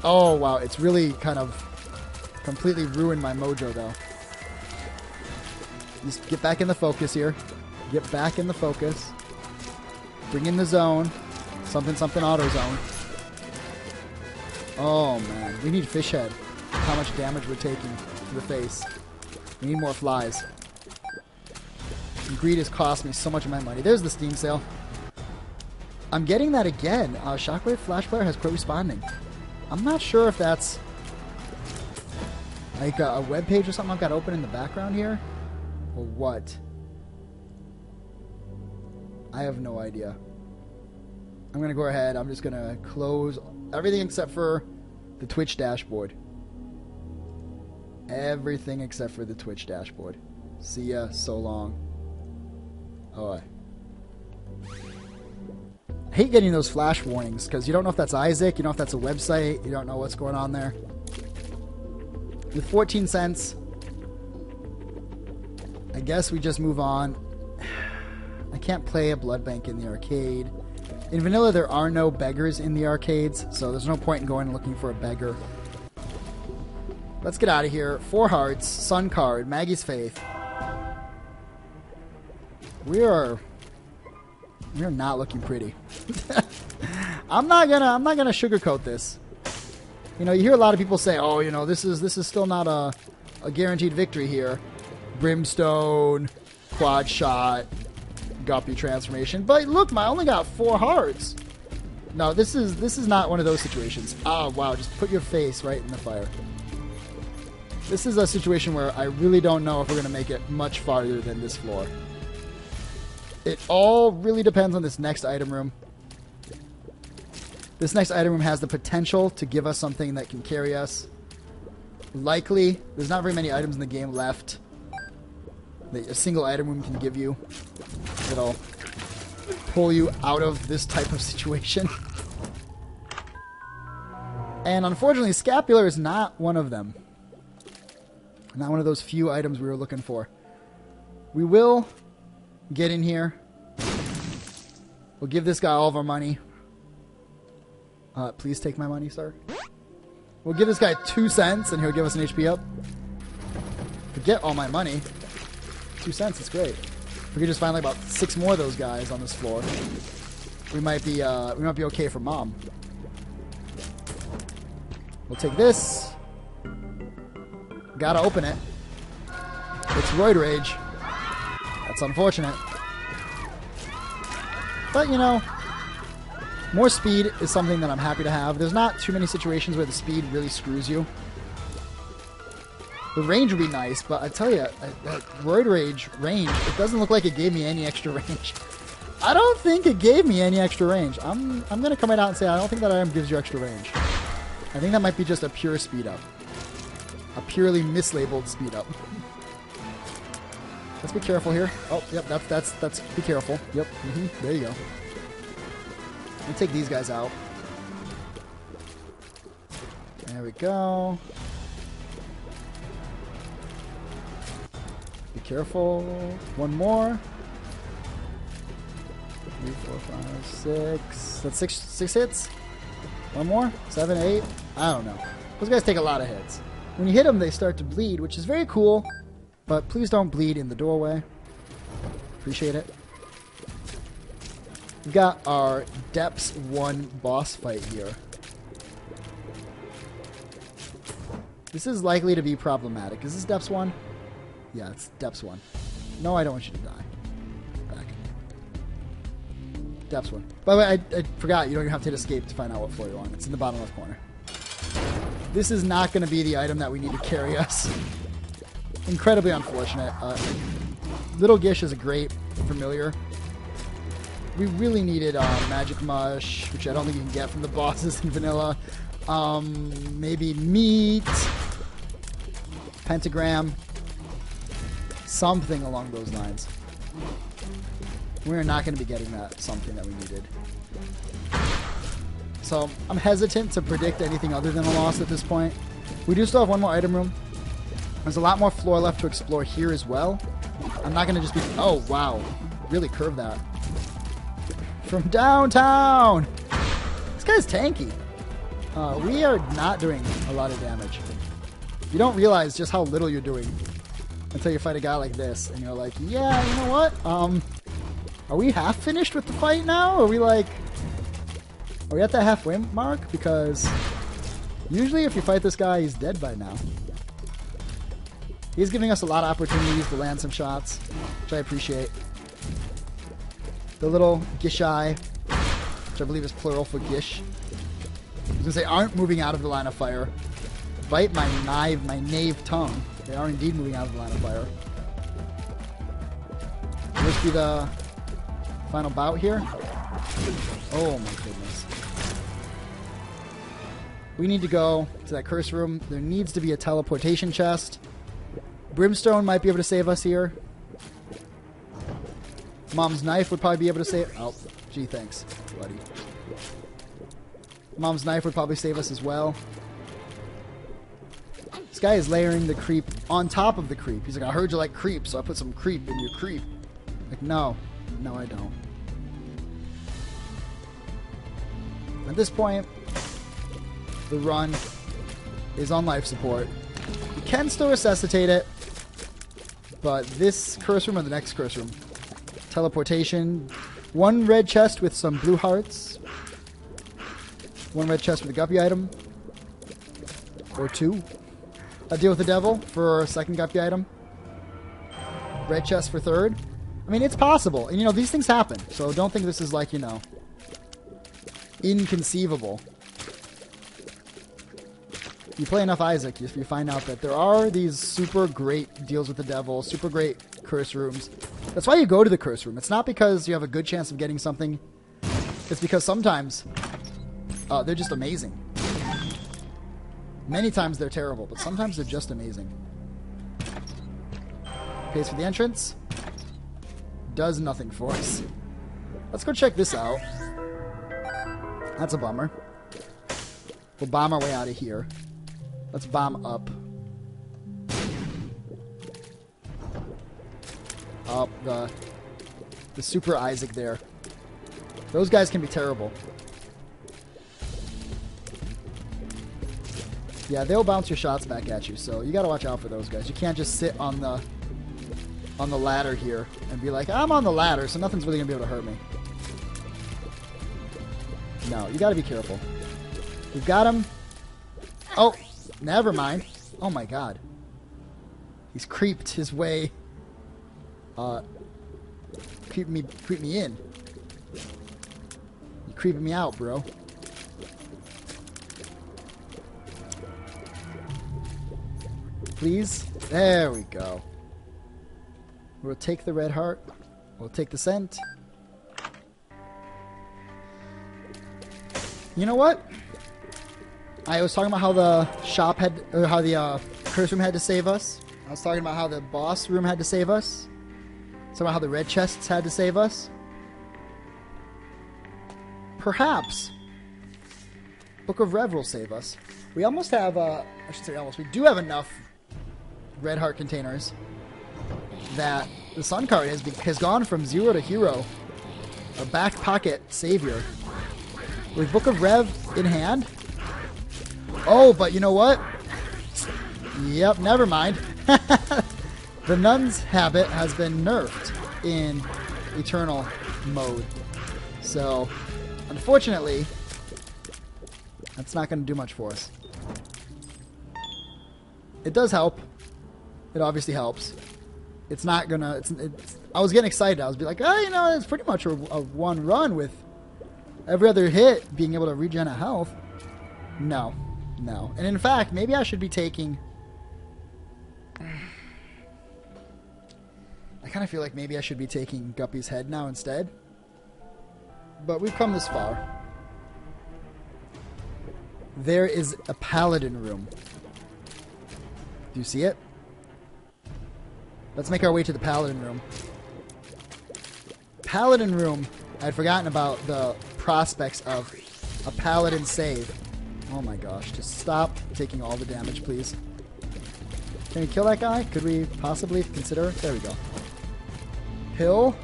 Oh, wow. It's really kind of completely ruined my mojo, though. Just get back in the focus here. Get back in the focus. Bring in the zone. Something, something, auto zone. Oh, man. We need fish head. How much damage we're taking to the face. We need more flies. And greed has cost me so much of my money. There's the Steam sale. I'm getting that again. Shockwave Flash Player has quit responding. I'm not sure if that's like a web page or something I've got open in the background here. Or what? I have no idea. I'm going to go ahead. I'm just going to close everything except for the Twitch dashboard. Everything except for the Twitch dashboard. See ya. So long. Oh, I hate getting those flash warnings because you don't know if that's Isaac, you don't know if that's a website, you don't know what's going on there. With 14 cents, I guess we just move on. I can't play a blood bank in the arcade. In vanilla, there are no beggars in the arcades, so there's no point in going and looking for a beggar. Let's get out of here. 4 hearts, Sun card, Maggie's Faith. We're not looking pretty. I'm not gonna sugarcoat this. You know, you hear a lot of people say, "Oh, you know, this is still not a guaranteed victory here." Brimstone, quad shot, guppy transformation. But look, I only got 4 hearts. No, this is not one of those situations. Oh wow, just put your face right in the fire. This is a situation where I really don't know if we're gonna make it much farther than this floor. It all really depends on this next item room. This next item room has the potential to give us something that can carry us. Likely, there's not very many items in the game left that a single item room can give you. It'll pull you out of this type of situation. And unfortunately, Scapular is not one of them. Not one of those few items we were looking for. We will get in here. We'll give this guy all of our money. Please take my money, sir. We'll give this guy 2 cents, and he'll give us an HP up. Forget all my money. 2 cents, it's great. If we could just find like about 6 more of those guys on this floor, we might be okay for mom. We'll take this. Gotta open it. It's Roid Rage. That's unfortunate. But, you know, more speed is something that I'm happy to have. There's not too many situations where the speed really screws you. The range would be nice, but I tell you, Roid Rage range, it doesn't look like it gave me any extra range. I don't think it gave me any extra range. I'm going to come right out and say I don't think that item gives you extra range. I think that might be just a pure speed up. A purely mislabeled speed up. Let's be careful here. Oh, yep, that's be careful. Yep, there you go. I'll take these guys out. There we go. Be careful. One more. 3, 4, 5, 6. That's six hits. One more. 7, 8. I don't know. Those guys take a lot of hits. When you hit them, they start to bleed, which is very cool. But please don't bleed in the doorway. Appreciate it. We've got our Depths 1 boss fight here. This is likely to be problematic. Is this Depths 1? Yeah, it's Depths 1. No, I don't want you to die. Back. Depths 1. By the way, I forgot, you don't even have to hit escape to find out what floor you're on. It's in the bottom left corner. This is not going to be the item that we need to carry us. Incredibly unfortunate. Little Gish is a great familiar. We really needed Magic Mush, which I don't think you can get from the bosses in vanilla. Maybe Meat, Pentagram, something along those lines. We're not going to be getting that something that we needed. So I'm hesitant to predict anything other than a loss at this point. We do still have one more item room. There's a lot more floor left to explore here as well. I'm not going to just be... Oh, wow. Really curved that. From downtown! This guy's tanky. We are not doing a lot of damage. You don't realize just how little you're doing until you fight a guy like this. And you're like, yeah, you know what? Are we half finished with the fight now? Are we like... Are we at that halfway mark? Because usually if you fight this guy, he's dead by now. He's giving us a lot of opportunities to land some shots, which I appreciate. The little Gishai, which I believe is plural for Gish. I was going to say, aren't moving out of the line of fire. Bite my knave tongue. They are indeed moving out of the line of fire. Will this be the final bout here? Oh my goodness. We need to go to that curse room. There needs to be a teleportation chest. Brimstone might be able to save us here. Mom's knife would probably be able to save... Oh, gee, thanks, buddy. Mom's knife would probably save us as well. This guy is layering the creep on top of the creep. He's like, I heard you like creep, so I put some creep in your creep. Like, no. No, I don't. At this point, the run is on life support. You can still resuscitate it, but this curse room or the next curse room, teleportation, one red chest with some blue hearts, one red chest with a guppy item, or two. A deal with the devil for second guppy item, red chest for third. I mean, it's possible, and you know, these things happen, so don't think this is like, you know, inconceivable. You play enough Isaac, if you find out that there are these super great deals with the devil, super great curse rooms. That's why you go to the curse room. It's not because you have a good chance of getting something. It's because sometimes they're just amazing. Many times they're terrible, but sometimes they're just amazing. Pays for the entrance. Does nothing for us. Let's go check this out. That's a bummer. We'll bomb our way out of here. Let's bomb up. Up the super Isaac there. Those guys can be terrible. Yeah, they'll bounce your shots back at you, so you gotta watch out for those guys. You can't just sit on the ladder here and be like, I'm on the ladder, so nothing's really gonna be able to hurt me. No, you gotta be careful. We've got him. Oh, never mind. Oh my god. He's creeped his way. Creep me in. You're creeping me out, bro. Please. There we go. We'll take the red heart. We'll take the scent. You know what? I was talking about how the shop had, or how the curse room had to save us. I was talking about how the boss room had to save us. Talking about how the red chests had to save us. perhaps Book of Rev will save us. We almost have, I should say almost, we do have enough red heart containers that the Sun card has gone from 0 to hero, a back pocket savior. With Book of Rev in hand. Oh, but you know what? Yep, never mind. The Nun's habit has been nerfed in Eternal mode. So, unfortunately, that's not going to do much for us. It does help. It obviously helps. It's not going to... I was getting excited. I was like, oh, you know, it's pretty much a one run with every other hit being able to regen a health. No. No. And in fact, maybe I should be taking... I kind of feel like maybe I should be taking Guppy's head now instead. But we've come this far. There is a paladin room. Do you see it? Let's make our way to the paladin room. Paladin room, I'd forgotten about the prospects of a paladin save. Oh my gosh, just stop taking all the damage, please. Can we kill that guy? Could we possibly consider? There we go. Pill.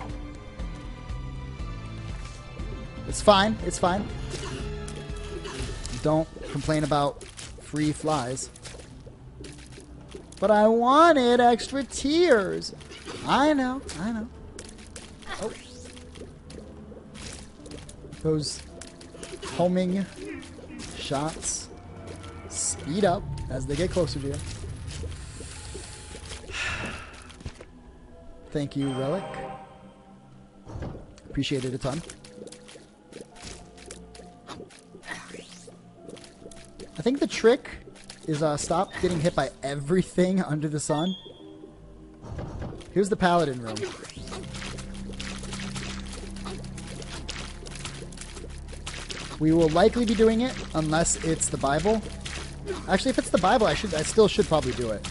It's fine. It's fine. Don't complain about free flies. But I wanted extra tears. I know. I know. Oh. Those homing shots speed up as they get closer to you. Thank you, Relic. Appreciate it a ton. I think the trick is stop getting hit by everything under the sun. Here's the paladin room. We will likely be doing it unless it's the Bible. Actually, if it's the Bible, I still should probably do it.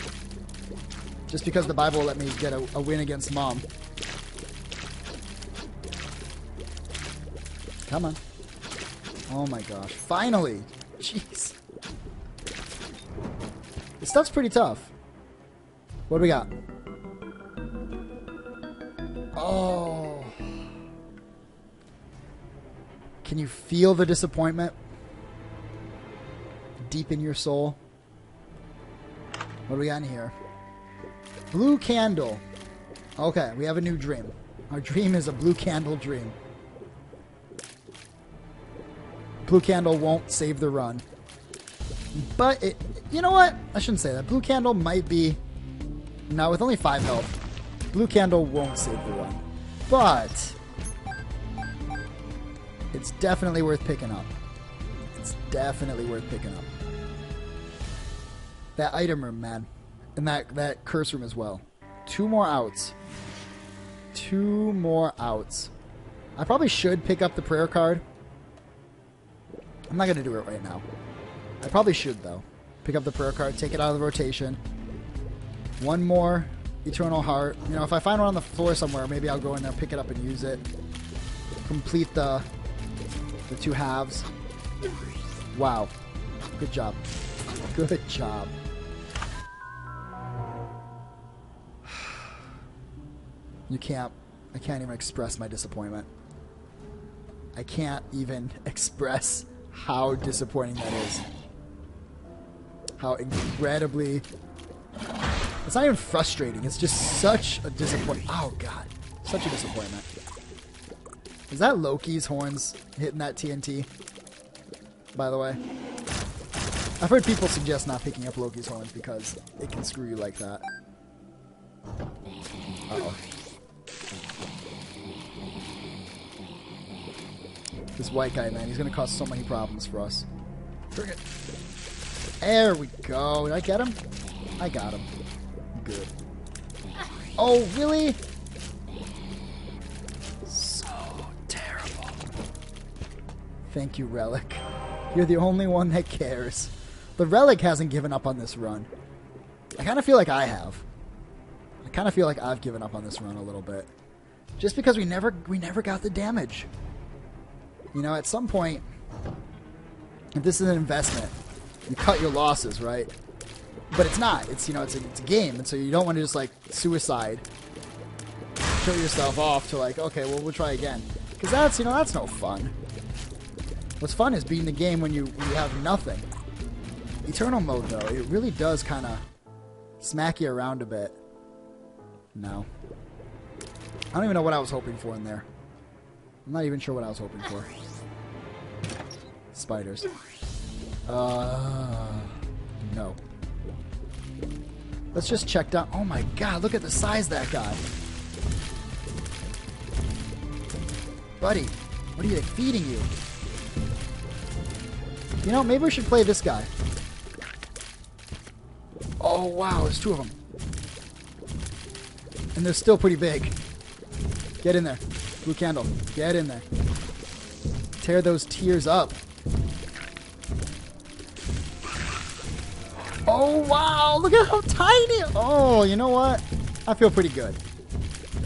Just because the Bible will let me get a win against Mom. Come on. Oh my gosh. Finally! Jeez. This stuff's pretty tough. What do we got? Oh. Can you feel the disappointment deep in your soul? What do we got in here? Blue candle. Okay, we have a new dream. Our dream is a blue candle dream. Blue candle won't save the run. But it... You know what? I shouldn't say that. Blue candle might be... Now, with only 5 health, blue candle won't save the run. But... It's definitely worth picking up. It's definitely worth picking up. That item room, man. And that curse room as well. 2 more outs. 2 more outs. I probably should pick up the prayer card. I'm not going to do it right now. I probably should, though. Pick up the prayer card, take it out of the rotation. 1 more Eternal Heart. You know, if I find one on the floor somewhere, maybe I'll go in there, pick it up, and use it. Complete the 2 halves. Wow. Good job. Good job. I can't even express my disappointment. I can't even express how disappointing that is. How incredibly... It's not even frustrating. It's just such a disappointment. Oh, God. Such a disappointment. Is that Loki's horns hitting that TNT? By the way. I've heard people suggest not picking up Loki's horns because it can screw you like that. Uh-oh. This white guy, man, he's going to cause so many problems for us. Bring it. There we go. Did I get him? I got him. Good. Oh, really? So terrible. Thank you, Relic. You're the only one that cares. The Relic hasn't given up on this run. I kind of feel like I have. I kind of feel like I've given up on this run a little bit. Just because we never got the damage. You know, at some point, if this is an investment, you cut your losses, right? But it's not. It's, you know, it's a game, and so you don't want to just like suicide, kill yourself off to like, okay, well, we'll try again, because that's, you know, that's no fun. What's fun is beating the game when you have nothing. Eternal mode, though, it really does kind of smack you around a bit. No. I don't even know what I was hoping for in there. I'm not even sure what I was hoping for. Spiders. No. Let's just check down. Oh my god, look at the size of that guy. Buddy, what are they feeding you? You know, maybe we should play this guy. Oh wow, there's two of them. And they're still pretty big. Get in there. Blue candle. Get in there. Tear those tears up. Oh, wow. Look at how tiny. Oh, you know what? I feel pretty good.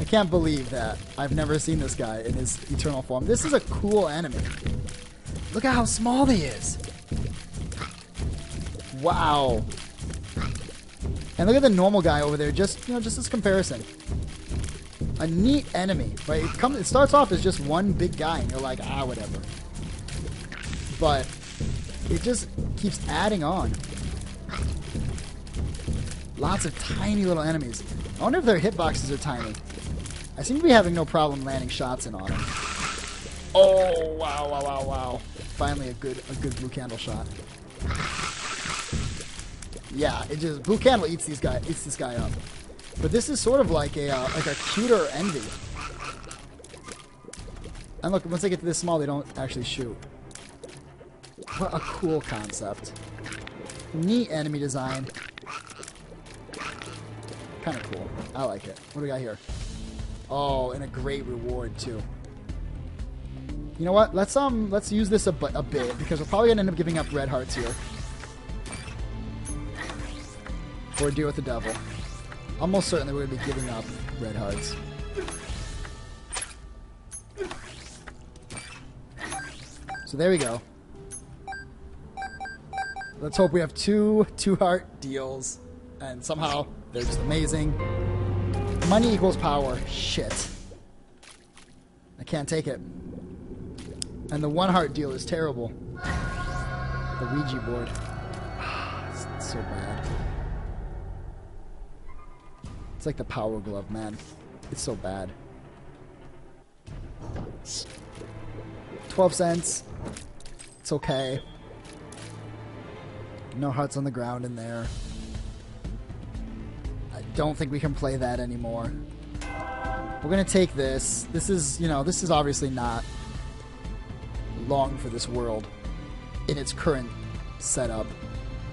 I can't believe that I've never seen this guy in his eternal form. This is a cool enemy. Look at how small he is. Wow. And look at the normal guy over there. Just, you know, just as comparison. A neat enemy, right? It starts off as just one big guy, and you're like, ah, whatever. But it just keeps adding on. Lots of tiny little enemies. I wonder if their hitboxes are tiny. I seem to be having no problem landing shots in on them. Oh, wow, wow, wow, wow. Finally a good blue candle shot. Yeah, it just, blue candle eats this guy up. But this is sort of like a cuter envy. And look, once they get to this small, they don't actually shoot. What a cool concept. Neat enemy design. Kind of cool. I like it. What do we got here? Oh, and a great reward too. You know what? Let's use this a bit, because we're probably gonna end up giving up red hearts here. Or deal with the devil. Almost certainly we're going to be giving up red hearts. So there we go. Let's hope we have two heart deals. And somehow they're just amazing. Money equals power. Shit. I can't take it. And the one heart deal is terrible. The Ouija board. It's so bad. It's like the power glove, man. It's so bad. 12 cents. It's okay. No hearts on the ground in there. I don't think we can play that anymore. We're gonna take this. This is, you know, this is obviously not long for this world in its current setup.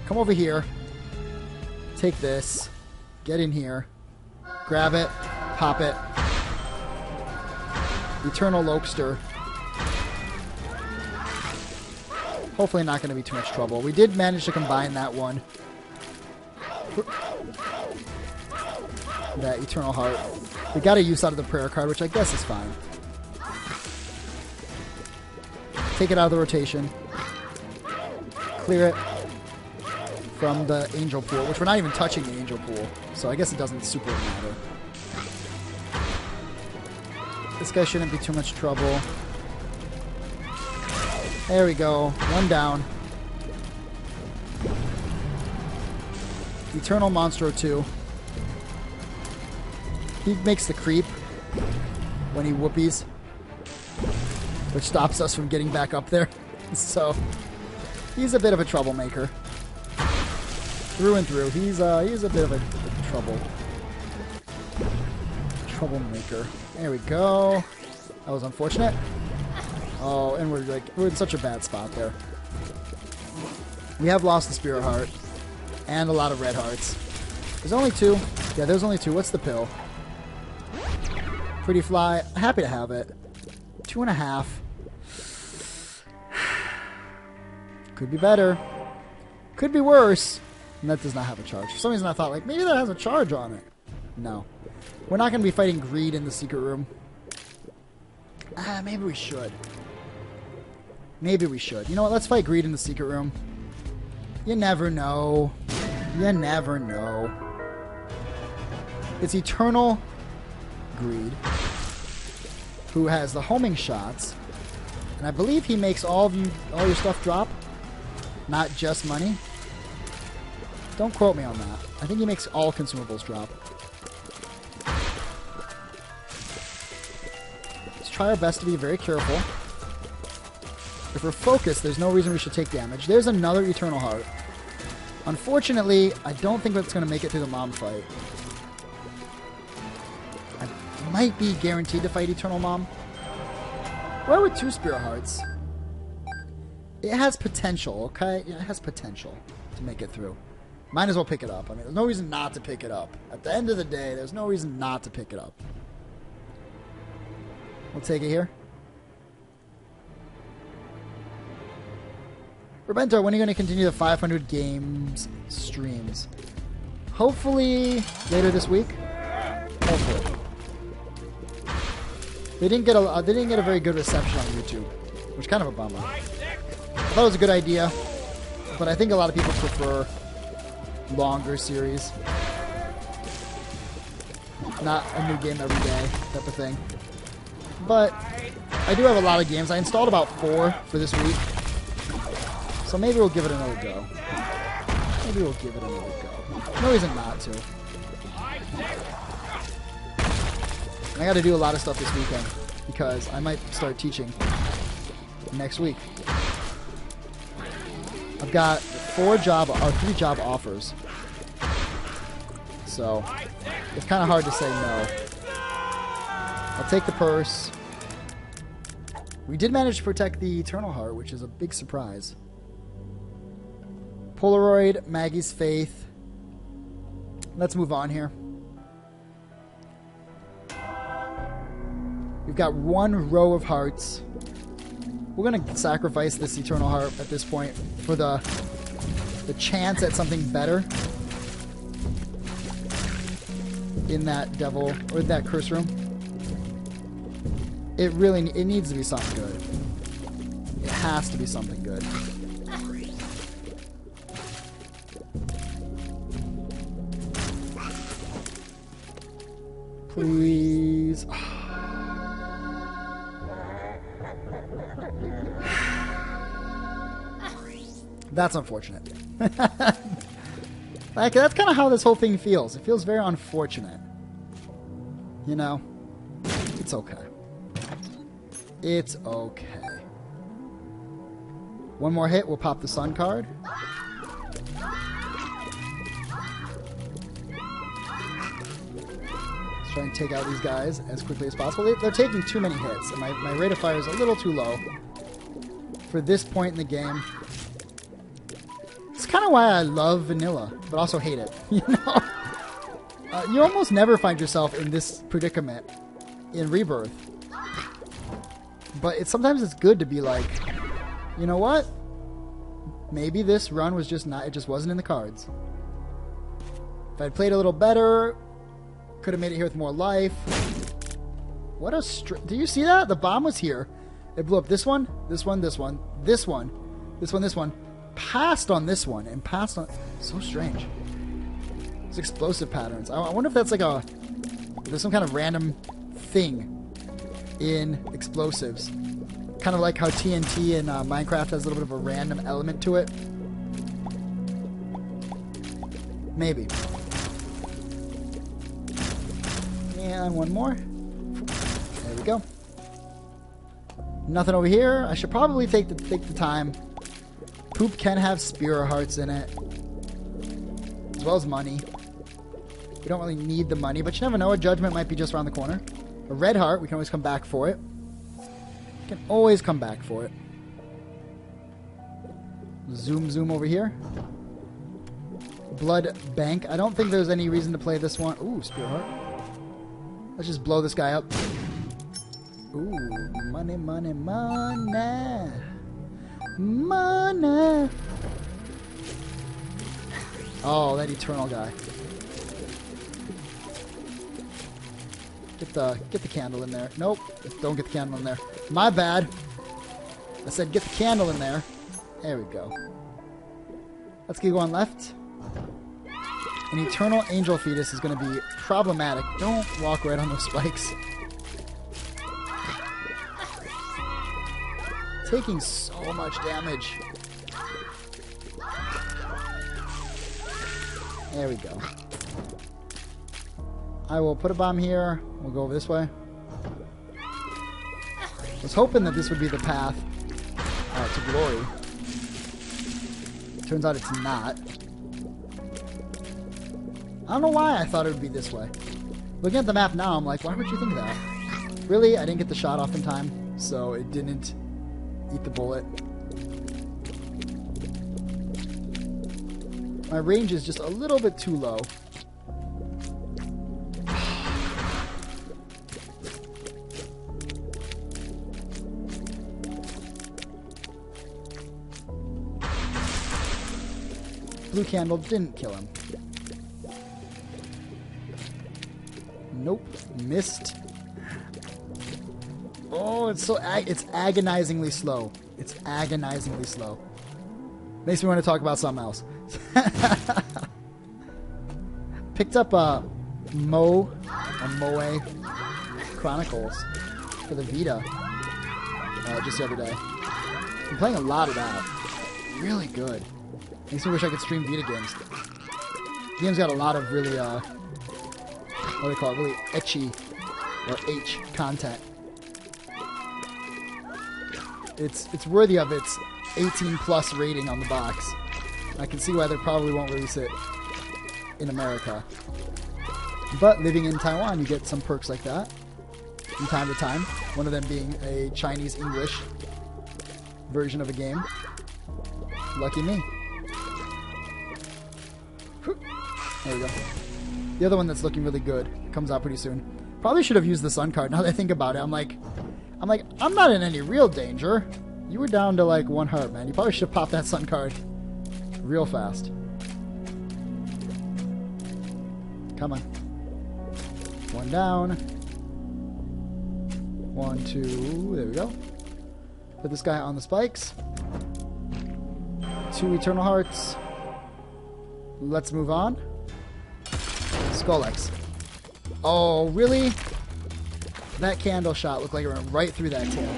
Come over here. Take this. Get in here. Grab it, pop it. Eternal Lokester. Hopefully not going to be too much trouble. We did manage to combine that one. That Eternal Heart. We got a use out of the prayer card, which I guess is fine. Take it out of the rotation. Clear it from the angel pool, which we're not even touching the angel pool, so I guess it doesn't super matter. This guy shouldn't be too much trouble. There we go. One down. Eternal Monstro 2. He makes the creep when he whoopies, which stops us from getting back up there. So he's a bit of a troublemaker. Through and through. He's a bit of a troublemaker. There we go. That was unfortunate. Oh, and we're in such a bad spot there. We have lost the Spirit Heart and a lot of red hearts. There's only two. Yeah, there's only two. What's the pill? Pretty Fly. Happy to have it. 2.5. Could be better. Could be worse. And that does not have a charge. For some reason I thought, like, maybe that has a charge on it. No. We're not going to be fighting greed in the secret room. Maybe we should. Maybe we should. You know what? Let's fight greed in the secret room. You never know. You never know. It's Eternal Greed, who has the homing shots, and I believe he makes all your stuff drop, not just money. Don't quote me on that. I think he makes all consumables drop. Let's try our best to be very careful. If we're focused, there's no reason we should take damage. There's another Eternal Heart. Unfortunately, I don't think that's going to make it through the Mom fight. I might be guaranteed to fight Eternal Mom. Why with 2 Spirit Hearts? It has potential, okay? Yeah, it has potential to make it through. Might as well pick it up. I mean, there's no reason not to pick it up. At the end of the day, there's no reason not to pick it up. We'll take it here. Rebento, when are you going to continue the 500 games streams? Hopefully later this week. Hopefully. They didn't get a very good reception on YouTube, which is kind of a bummer. I thought it was a good idea, but I think a lot of people prefer longer series, not a new game every day type of thing. But I do have a lot of games. I installed about 4 for this week. So maybe we'll give it another go. Maybe we'll give it another go. No reason not to. I got to do a lot of stuff this weekend because I might start teaching next week. I've got 3 job offers. So it's kind of hard to say no. I'll take the purse. We did manage to protect the Eternal Heart, which is a big surprise. Polaroid, Maggie's Faith. Let's move on here. We've got 1 row of hearts. We're going to sacrifice this Eternal Heart at this point for the chance at something better in that devil or that curse room. It needs to be something good. It has to be something good. Please. That's unfortunate. Like, that's kind of how this whole thing feels. It feels very unfortunate. You know? It's okay. It's okay. 1 more hit, we'll pop the Sun card. Let's try and take out these guys as quickly as possible. They're taking too many hits, and my rate of fire is a little too low for this point in the game. It's kind of why I love vanilla, but also hate it. You know, you almost never find yourself in this predicament in Rebirth. But sometimes it's good to be like, you know what? Maybe this run was just not. It just wasn't in the cards. If I'd played a little better, could have made it here with more life. What a do you see that? The bomb was here. It blew up this one, this one, this one, this one, this one, this one. Passed on this one and passed on. So strange. It's explosive patterns. I wonder if that's like there's some kind of random thing in explosives. Kind of like how TNT in Minecraft has a little bit of a random element to it. Maybe. And 1 more. There we go. Nothing over here. I should probably take the time. Poop can have Spirit Hearts in it, as well as money. We don't really need the money, but you never know. A Judgment might be just around the corner. A Red Heart, we can always come back for it. We can always come back for it. Zoom over here. Blood Bank. I don't think there's any reason to play this one. Ooh, Spirit Heart. Let's just blow this guy up. Ooh, money, money, money. Money. Oh, that Eternal guy. Get the candle in there. Nope, don't get the candle in there. My bad. I said get the candle in there. There we go. Let's keep going left. An eternal angel fetus is going to be problematic. Don't walk right on those spikes. Taking so much damage. There we go. I will put a bomb here. We'll go over this way. I was hoping that this would be the path to glory. Turns out it's not. I don't know why I thought it would be this way. Looking at the map now, I'm like, why would you think that? Really? I didn't get the shot off in time, so it didn't eat the bullet. My range is just a little bit too low. Blue candle didn't kill him. Nope. Missed. Oh, it's so it's agonizingly slow. It's agonizingly slow. Makes me want to talk about something else. Picked up a Moe Chronicles for the Vita just the other day. I'm playing a lot of that. Really good. Makes me wish I could stream Vita games. The game's got a lot of really what do they call it? Really ecchi or H content. It's worthy of its 18+ rating on the box. I can see why they probably won't release it in America. But living in Taiwan, you get some perks like that from time to time. One of them being a Chinese-English version of a game. Lucky me. There we go. The other one that's looking really good comes out pretty soon. Probably should have used the Sun card. Now that I think about it, I'm like, I'm not in any real danger. You were down to like 1 heart, man. You probably should have popped that Sun card real fast. Come on. 1 down. 1, 2. There we go. Put this guy on the spikes. 2 eternal hearts. Let's move on. Skull-X. Oh, really? That candle shot looked like it went right through that tail.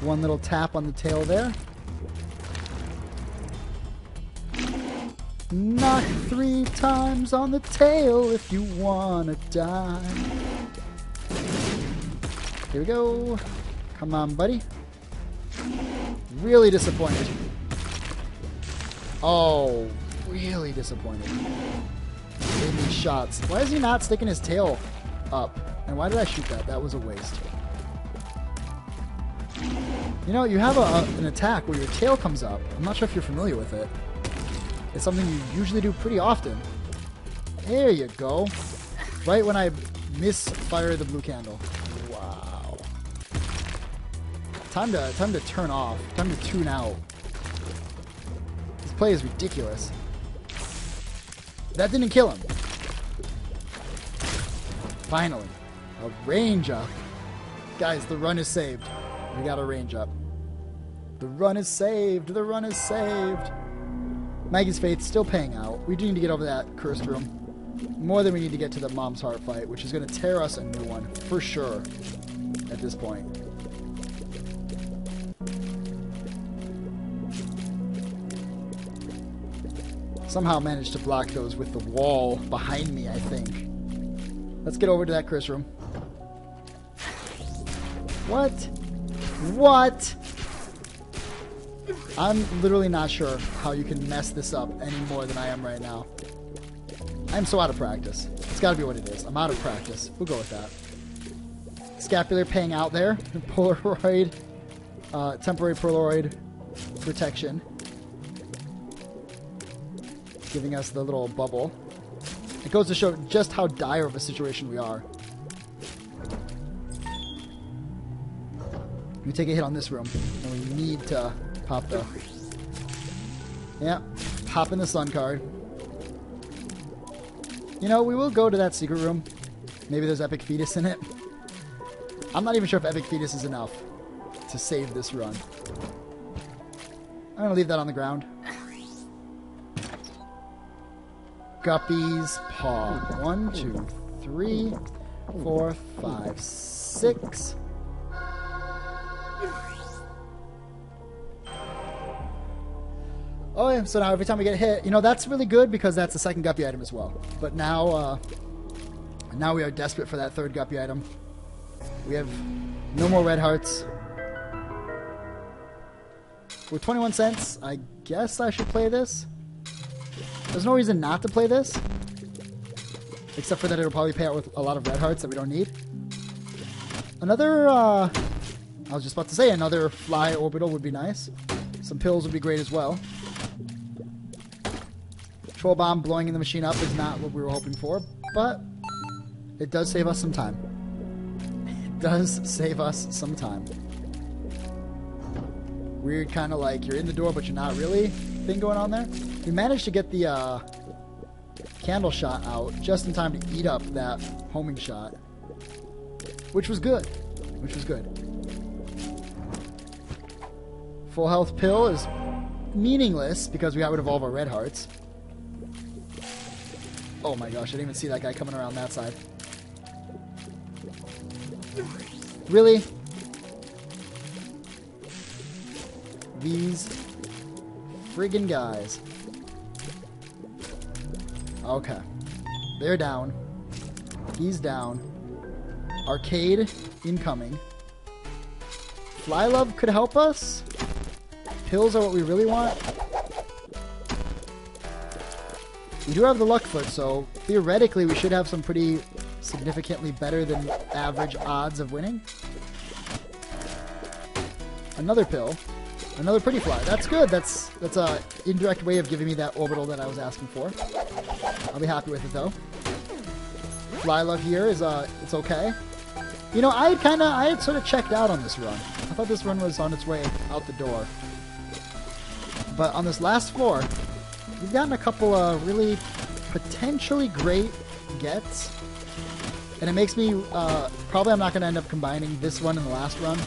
1 little tap on the tail there. Knock 3 times on the tail if you wanna die. Here we go. Come on, buddy. Really disappointed. Oh, really disappointed. In these shots. Why is he not sticking his tail up? And why did I shoot that? That was a waste. You know, you have an attack where your tail comes up. I'm not sure if you're familiar with it. It's something you usually do pretty often. There you go. Right when I misfire the blue candle. Wow. Time to turn off. Time to tune out. This play is ridiculous. That didn't kill him. Finally. A range up. Guys, the run is saved. We got a range up. The run is saved. The run is saved. Maggie's Faith still paying out. We do need to get over that cursed room. More than we need to get to the Mom's Heart fight, which is going to tear us a new one. For sure. At this point. Somehow managed to block those with the wall behind me, I think. Let's get over to that curse room. What? What? I'm literally not sure how you can mess this up any more than I am right now. I'm so out of practice. It's got to be what it is. I'm out of practice. We'll go with that. Scapular paying out there. Polaroid. Temporary Polaroid protection. Giving us the little bubble. It goes to show just how dire of a situation we are. We take a hit on this room, and we need to pop the... Yeah, pop in the Sun card. You know, we will go to that secret room. Maybe there's Epic Fetus in it. I'm not even sure if Epic Fetus is enough to save this run. I'm going to leave that on the ground. Guppies, paw. 1, 2, 3, 4, 5, 6. Oh yeah, so now every time we get hit, you know, that's really good because that's the second guppy item as well. But now, now we are desperate for that third guppy item. We have no more red hearts. For 21 cents, I guess I should play this. There's no reason not to play this. Except for that it'll probably pay out with a lot of red hearts that we don't need. Another, I was just about to say, another fly orbital would be nice. Some pills would be great as well. Troll bomb blowing in the machine up is not what we were hoping for, but it does save us some time. It does save us some time. Weird kind of like you're in the door but you're not really thing going on there. We managed to get the candle shot out just in time to eat up that homing shot, which was good. Which was good. Full health pill is meaningless because we got rid of all of our red hearts. Oh my gosh, I didn't even see that guy coming around that side. Really? These friggin' guys. Okay. They're down. He's down. Arcade incoming. Fly Love could help us. Pills are what we really want. We do have the Luck Foot, so theoretically we should have some pretty significantly better than average odds of winning. Another pill. Another pretty fly. That's good. That's a indirect way of giving me that orbital that I was asking for. I'll be happy with it though. Fly Love here is it's okay. You know, I had sort of checked out on this run. I thought this run was on its way out the door. But on this last floor, we've gotten a couple of really potentially great gets. And it makes me, probably I'm not going to end up combining this one and the last run.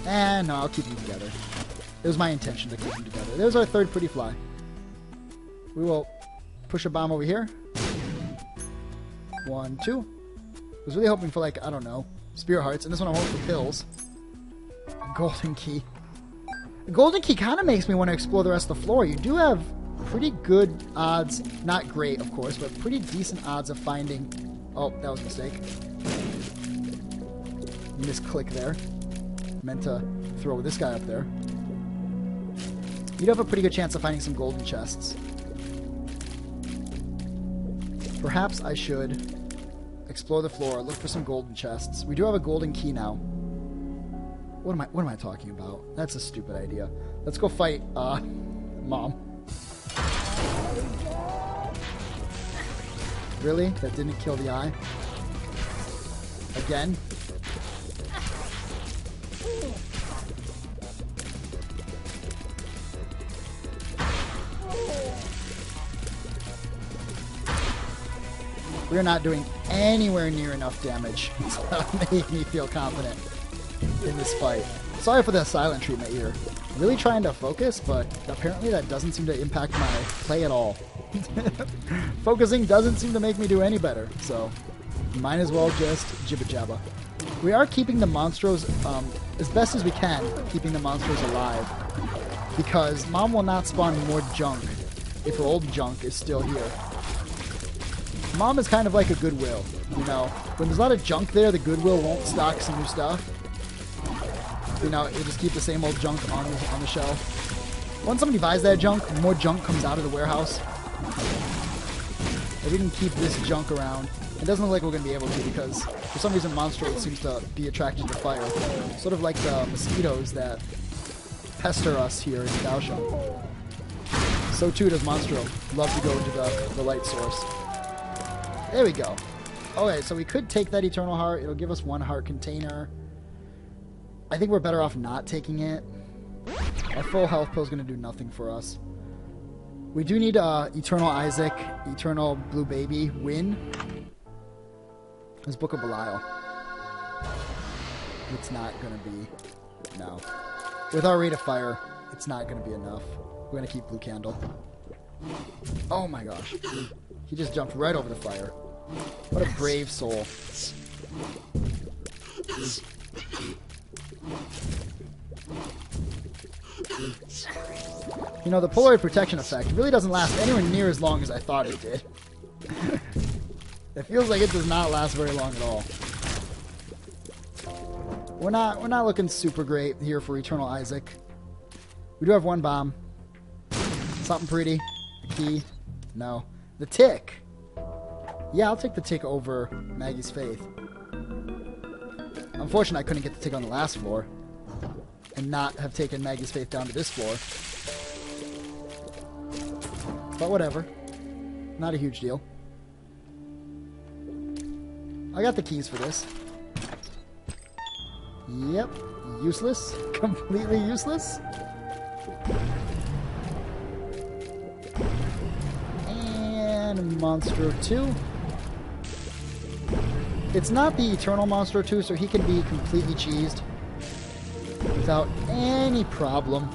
And no, I'll keep them together. It was my intention to keep them together. There's our third pretty fly. We will push a bomb over here. 1, 2. I was really hoping for, like, I don't know, Spirit Hearts. And this one I'm hoping for pills. Golden Key. The Golden Key kind of makes me want to explore the rest of the floor. You do have pretty good odds. Not great, of course, but pretty decent odds of finding... Oh, that was a mistake. Misclick there. Meant to throw this guy up there. You'd have a pretty good chance of finding some golden chests. Perhaps I should explore the floor, look for some golden chests. We do have a golden key now. What am I talking about? That's a stupid idea. Let's go fight Mom. Really? That didn't kill the eye? Again? We're not doing anywhere near enough damage to make me feel confident in this fight. Sorry for the silent treatment here. Really trying to focus, but apparently that doesn't seem to impact my play at all. Focusing doesn't seem to make me do any better, so might as well just jibba jabba. We are keeping the monstros as best as we can, keeping the monstros alive, because Mom will not spawn more junk if her old junk is still here. Mom is kind of like a Goodwill, you know. When there's a lot of junk there, the Goodwill won't stock some new stuff. You know, it'll just keep the same old junk on the shelf. Once somebody buys that junk, more junk comes out of the warehouse. If we can keep this junk around, it doesn't look like we're going to be able to because for some reason Monstro seems to be attracted to fire. Sort of like the mosquitoes that pester us here in Kaohsiung. So too does Monstro love to go into the light source. There we go. Okay, so we could take that Eternal Heart. It'll give us 1 heart container. I think we're better off not taking it. Our full health pill is going to do nothing for us. We do need Eternal Isaac, Eternal Blue Baby, win. This Book of Belial. It's not going to be... No. With our rate of fire, it's not going to be enough. We're going to keep Blue Candle. Oh my gosh. He just jumped right over the fire. What a brave soul. You know, the Polaroid protection effect really doesn't last anywhere near as long as I thought it did. It feels like it does not last very long at all. We're not looking super great here for Eternal Isaac. We do have one bomb. Something pretty. A key. No. The tick. Yeah, I'll take the tick over Maggie's Faith. Unfortunately, I couldn't get the tick on the last floor. And not have taken Maggie's Faith down to this floor. But whatever. Not a huge deal. I got the keys for this. Yep. Useless. Completely useless. And Monstro 2. It's not the Eternal Monstro 2, so he can be completely cheesed without any problem.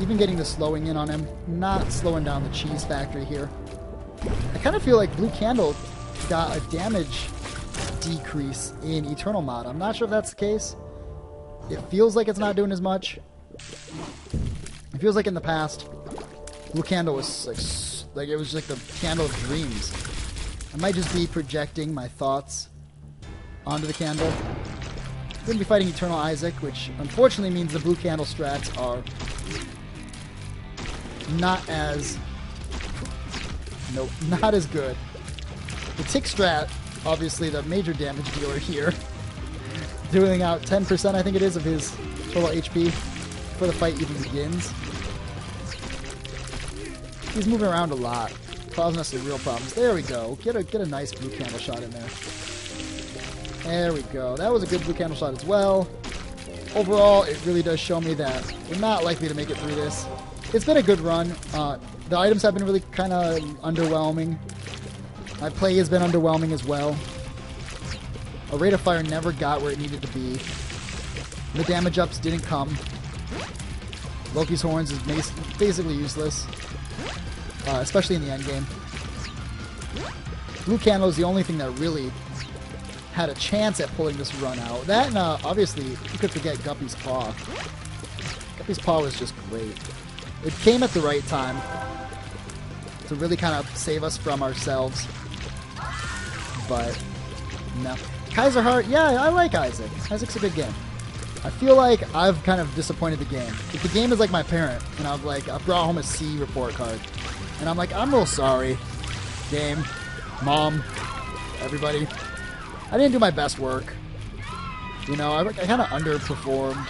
Even getting the slowing in on him, not slowing down the cheese factory here. I kind of feel like Blue Candle got a damage decrease in Eternal Mod. I'm not sure if that's the case. It feels like it's not doing as much. It feels like in the past, Blue Candle was like it was like the candle of dreams. I might just be projecting my thoughts onto the candle. We're going to be fighting Eternal Isaac, which unfortunately means the Blue Candle strats are not as... Nope, not as good. The Tick strat, obviously the major damage dealer here, dealing out 10%, I think it is, of his total HP before the fight even begins. He's moving around a lot, causing us some real problems. There we go. Get a nice Blue Candle shot in there. There we go. That was a good Blue Candle shot as well. Overall, it really does show me that we're not likely to make it through this. It's been a good run. The items have been really kind of underwhelming. My play has been underwhelming as well. Our rate of fire never got where it needed to be. The damage ups didn't come. Loki's Horns is basically useless, especially in the end game. Blue Candle is the only thing that really had a chance at pulling this run out. That and obviously, you could forget Guppy's Paw. Guppy's Paw was just great. It came at the right time to really kind of save us from ourselves. But, no. Kaiser Heart, yeah, I like Isaac. Isaac's a good game. I feel like I've kind of disappointed the game. If the game is like my parent, and I brought home a C report card, and I'm like, I'm real sorry, game, mom, everybody. I didn't do my best work. You know, I kind of underperformed.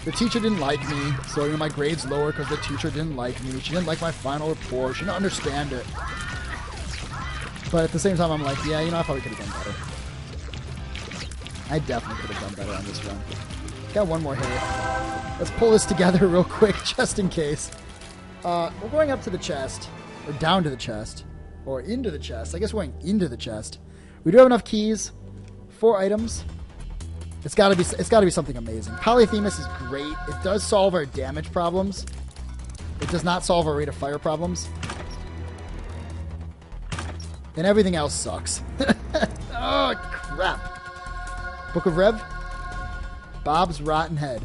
The teacher didn't like me, so you know, my grade's lower because the teacher didn't like me. She didn't like my final report. She didn't understand it. But at the same time, I'm like, yeah, you know, I probably could have done better. I definitely could have done better on this run. Got one more hit. Let's pull this together real quick, just in case. We're going up to the chest, or down to the chest, or into the chest. I guess we're going into the chest. We do have enough keys. 4 items. It's got to be something amazing. Polyphemus is great. It does solve our damage problems. It does not solve our rate of fire problems. And everything else sucks. Oh, crap. Book of Rev. Bob's Rotten Head.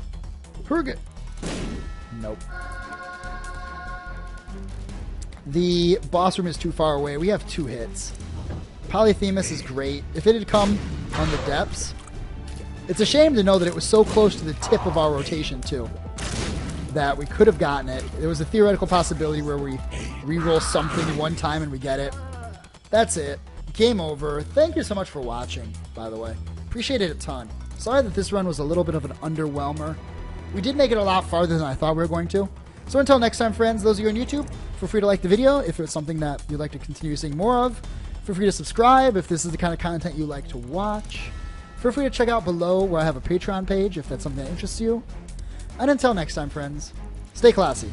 Hurga. Nope. The boss room is too far away. We have 2 hits. Polyphemus is great. If it had come on the depths, it's a shame to know that it was so close to the tip of our rotation, too, that we could have gotten it. There was a theoretical possibility where we re-roll something one time and we get it. That's it. Game over. Thank you so much for watching, by the way. Appreciate it a ton. Sorry that this run was a little bit of an underwhelmer. We did make it a lot farther than I thought we were going to. So until next time, friends, those of you on YouTube, feel free to like the video if it's something that you'd like to continue seeing more of. Feel free to subscribe if this is the kind of content you like to watch. Feel free to check out below where I have a Patreon page if that's something that interests you. And until next time, friends, stay classy.